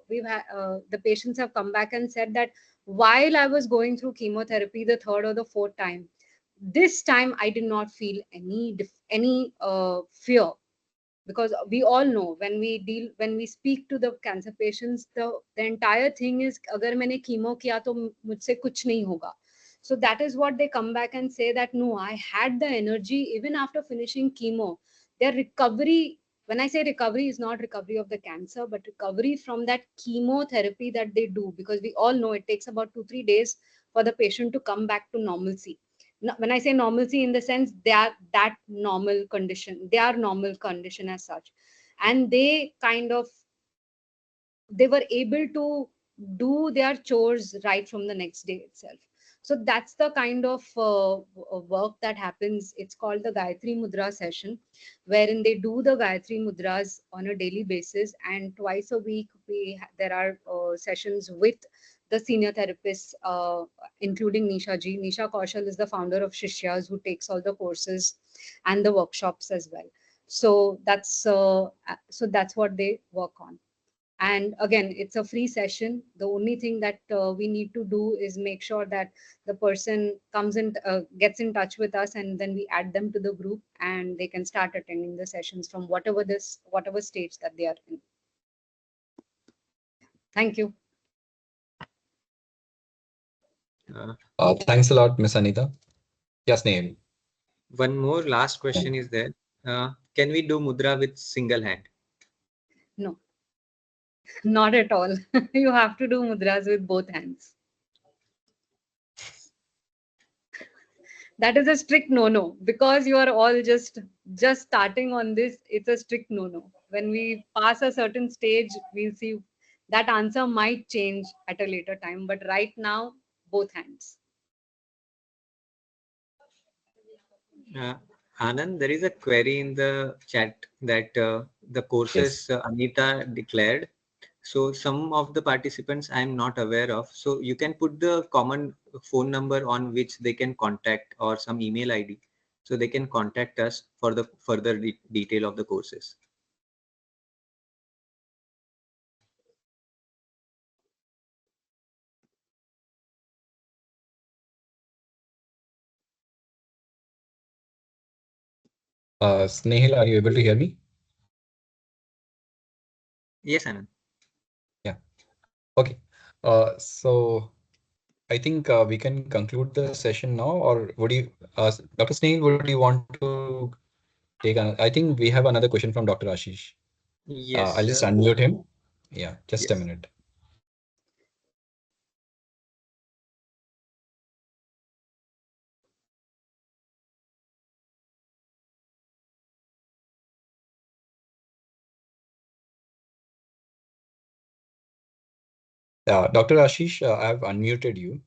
patients have come back and said that while I was going through chemotherapy the third or the fourth time, this time I did not feel any fear, because we all know when we speak to the cancer patients, the entire thing is agar maine chemo kiya to mujhse kuch nahi hoga. So that is what they come back and say, that no, I had the energy even after finishing chemo. Their recovery, when I say recovery, is not recovery of the cancer, but recovery from that chemotherapy that they do, because we all know it takes about 2 3 days for the patient to come back to normalcy. When I say normalcy, in the sense they are that normal condition, they are normal condition as such, and they kind of, they were able to do their chores right from the next day itself. So that's the kind of work that happens. It's called the Gayatri Mudra session, wherein they do the Gayatri Mudras on a daily basis, and twice a week there are sessions with the senior therapists, including Nisha ji. Nisha Kaushal is the founder of Shishyas, who takes all the courses and the workshops as well. So that's what they work on. And again, it's a free session. The only thing that we need to do is make sure that the person comes in, gets in touch with us, and then we add them to the group, and they can start attending the sessions from whatever stage that they are in. Thank you. Thanks a lot, Miss Anita. Yes, Neil. One more last question is there. Can we do mudra with single hand? No, not at all. You have to do mudras with both hands. That is a strict no-no, because you are all just starting on this. It's a strict no-no. When we pass a certain stage, we'll see that answer might change at a later time, but right now, both hands. Uh, Anand, there is a query in the chat that the courses Yes. Anita declared. So some of the participants I am not aware of. So you can put the common phone number on which they can contact, or some email ID, so they can contact us for the further detail of the courses. Snehal, are you able to hear me? Yes, Anand. Yeah. Okay. So I think we can conclude the session now, or would you, Dr. Snehal, would you want to take I think we have another question from Dr. Ashish. I'll Yes. just unmute him. Yeah, just a Yes. minute. Dr. Ashish, I've unmuted you.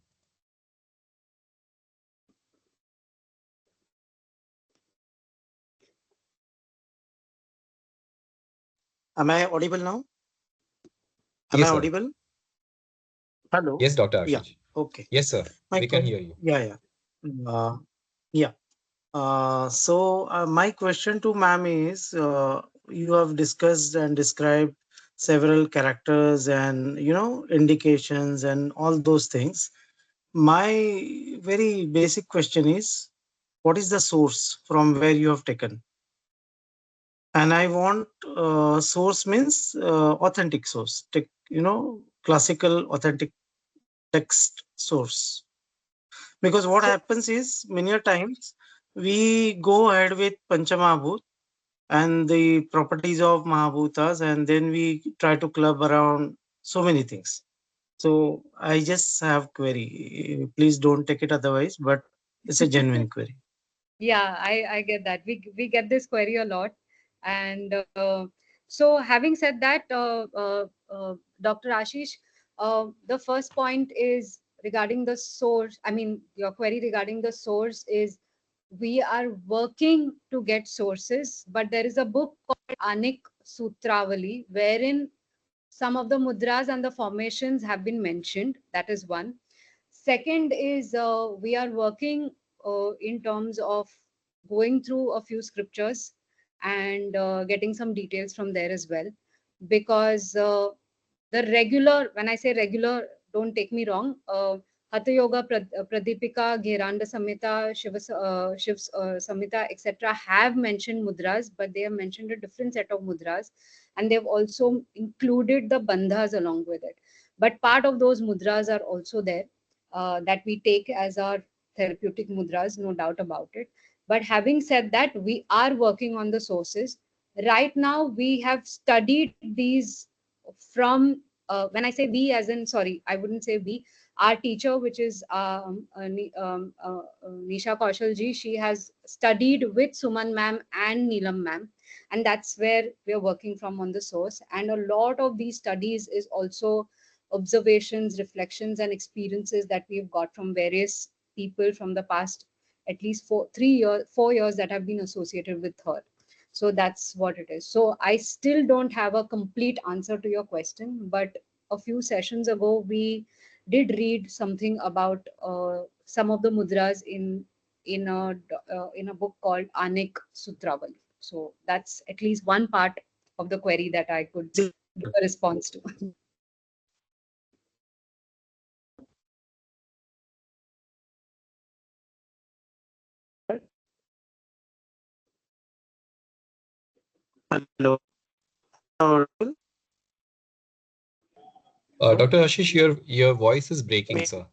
Am I audible now? Am I Yes, sir. audible? Hello. Yes, Dr. Yeah. Ashish. Okay. Yes, sir. My We can hear you. yeah. Yeah. So my question to ma'am is, you have discussed and described several characters and indications and all those things. My very basic question is, what is the source from where you have taken? And I want source means authentic source, classical authentic text source. Because what So, happens is many a times we go ahead with Panchamahabhut and the properties of Mahabhutas, and then we try to club around so many things. So I just have query. Please don't take it otherwise, but it's a genuine query. yeah, I get that. We get this query a lot, and so having said that, Dr. Ashish, the first point is regarding the source. I mean, your query regarding the source is we are working to get sources, but there is a book called Anik Sutravali wherein some of the mudras and the formations have been mentioned. That is one. Second is we are working in terms of going through a few scriptures and getting some details from there as well. Because the regular, when I say regular, don't take me wrong, Hatha Yoga, Pradipika, Gheranda Samhita, Shiv Samhita, etc., have mentioned mudras, but they have mentioned a different set of mudras, and they've also included the bandhas along with it. But part of those mudras are also there that we take as our therapeutic mudras, no doubt about it. But having said that, we are working on the sources. Right now, we have studied these from, when I say we, as in, sorry, I wouldn't say we, our teacher, which is Nisha Kaushal ji, she has studied with Suman ma'am and Neelam ma'am, and that's where we are working from on the source. And a lot of these studies is also observations, reflections, and experiences that we've got from various people from the past at least 4 years that have been associated with her. So that's what it is. So I still don't have a complete answer to your question, but a few sessions ago we did read something about some of the mudras in a book called Anik Sutravali. So that's at least one part of the query that I could give a response to. Hello. Audible? Hello? Dr. Ashish, your voice is breaking, May- sir.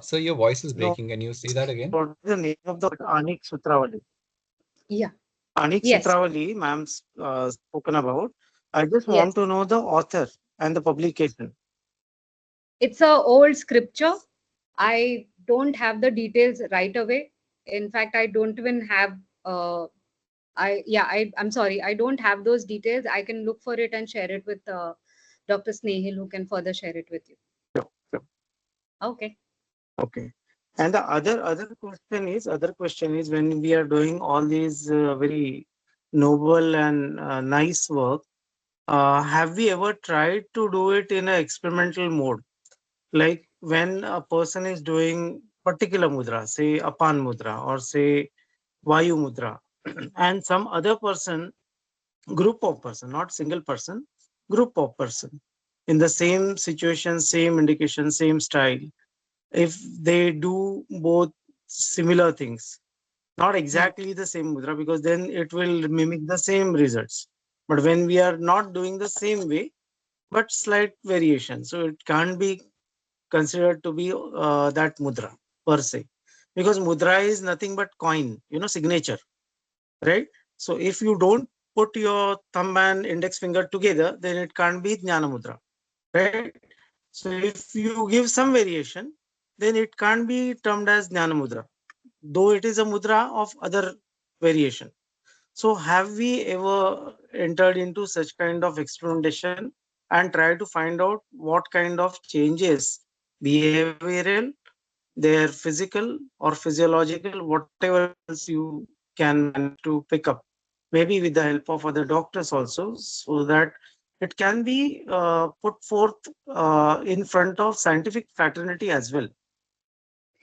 Sir, your voice is No, breaking. Can you say that again? what is the name of the Anik Sutravali? Yeah. Anik Yes. Sutravali, ma'am's spoken about. I just Yes. want to know the author and the publication. It's a old scripture. I don't have the details right away. In fact, I don't even have. I'm sorry. I don't have those details. I can look for it and share it with Dr. Snehil, who can further share it with you. Sure, sure. Okay. Okay. And the other question is when we are doing all these very noble and nice work, have we ever tried to do it in an experimental mode? Like when a person is doing particular mudra, say Apan mudra or say Vayu mudra, and some other person, group of person, not single person, group of person, in the same situation, same indication, same style, if they do both similar things, not Hmm. exactly the same mudra, because then it will mimic the same results. But when we are not doing the same way, but slight variation, so it can't be considered to be that mudra per se, because mudra is nothing but coin, signature, right? So if you don't put your thumb and index finger together, then it can't be jnana mudra, right? So if you give some variation, then it can't be termed as jnana mudra, though it is a mudra of other variation. So have we ever entered into such kind of experimentation and try to find out what kind of changes, behavioral, their physical or physiological, whatever else you can manage to pick up, maybe with the help of other doctors also, so that it can be put forth in front of scientific fraternity as well.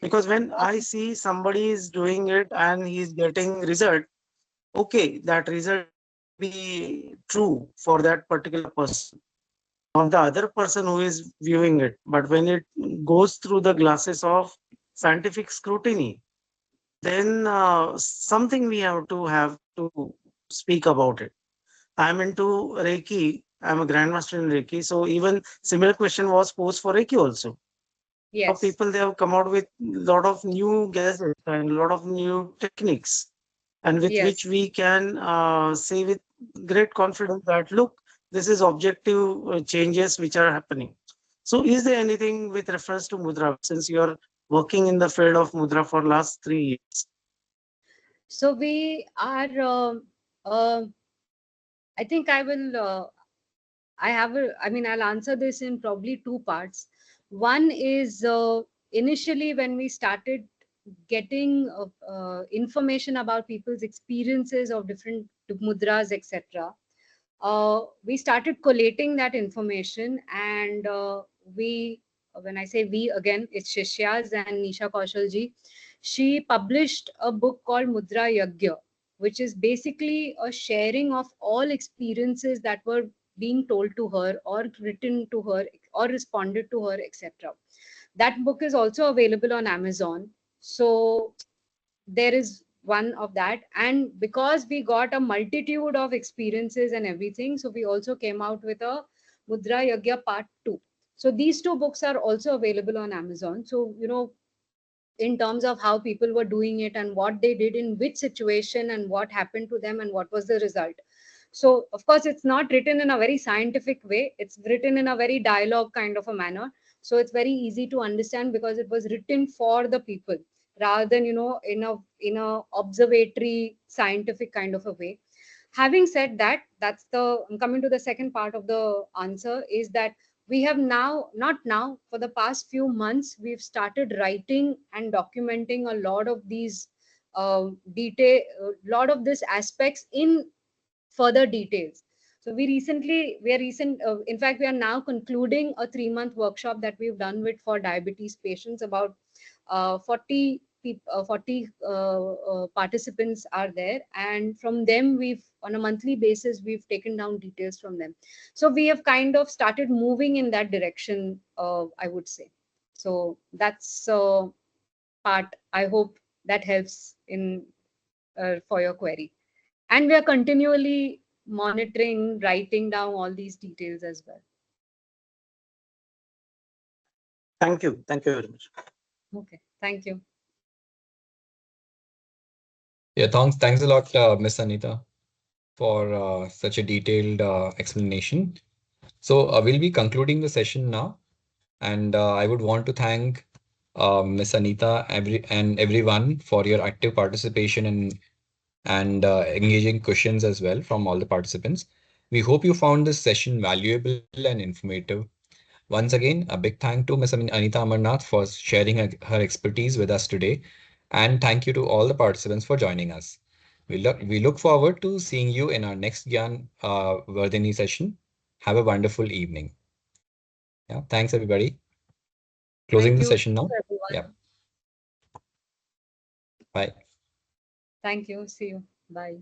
Because when I see somebody is doing it and he's getting result, okay, that result might be true for that particular person or the other person who is viewing it. But when it goes through the glasses of scientific scrutiny, then something we have to speak about it. I'm into Reiki. I'm a grandmaster in Reiki. So even similar question was posed for Reiki also. Now Yes. people, they have come out with a lot of new gadgets and a lot of new techniques, and with which Yes. we can say with great confidence that look, this is objective changes which are happening. So is there anything with reference to mudra, since you are working in the field of mudra for last 3 years? So we are. Uh, I think I will. I have a, I mean, I'll answer this in probably two parts. One is initially when we started getting information about people's experiences of different mudras, etc. We started collating that information, and when I say we again, it's Shishyas and Nisha Kaushalji. She published a book called Mudra Yagya, which is basically a sharing of all experiences that were being told to her or written to her or responded to her, etc. That book is also available on Amazon. So there is one of that, and because we got a multitude of experiences and everything, so we also came out with a Mudra Yagya part 2. So these two books are also available on Amazon. So in terms of how people were doing it and what they did in which situation and what happened to them and what was the result. So of course it's not written in a very scientific way, it's written in a very dialogue kind of a manner, so it's very easy to understand because it was written for the people rather than in a observatory scientific kind of a way. Having said that, I'm coming to the second part of the answer, is that we have now, not now, for the past few months, we've started writing and documenting a lot of these detail, a lot of these aspects in further details. So in fact, we are now concluding a 3-month workshop that we've done with for diabetes patients. About 40 participants are there, and from them we've, on a monthly basis, we've taken down details from them. So we have kind of started moving in that direction, I would say. So that's part. I hope that helps in for your query. And we are continually monitoring, writing down all these details as well. Thank you very much. Okay, thank you. Yeah, thanks a lot, Miss Anita, for such a detailed explanation. So we'll be concluding the session now, and I would want to thank Miss Anita and everyone for your active participation and engaging questions as well from all the participants. We hope you found this session valuable and informative. Once again, a big thank to Ms. Anita Amarnath for sharing her expertise with us today. And thank you to all the participants for joining us. We look forward to seeing you in our next Gyan Vardhini session. Have a wonderful evening. Yeah, thanks everybody. Closing Thank the you, session now. Yeah, everyone. bye. Thank you. See you. Bye.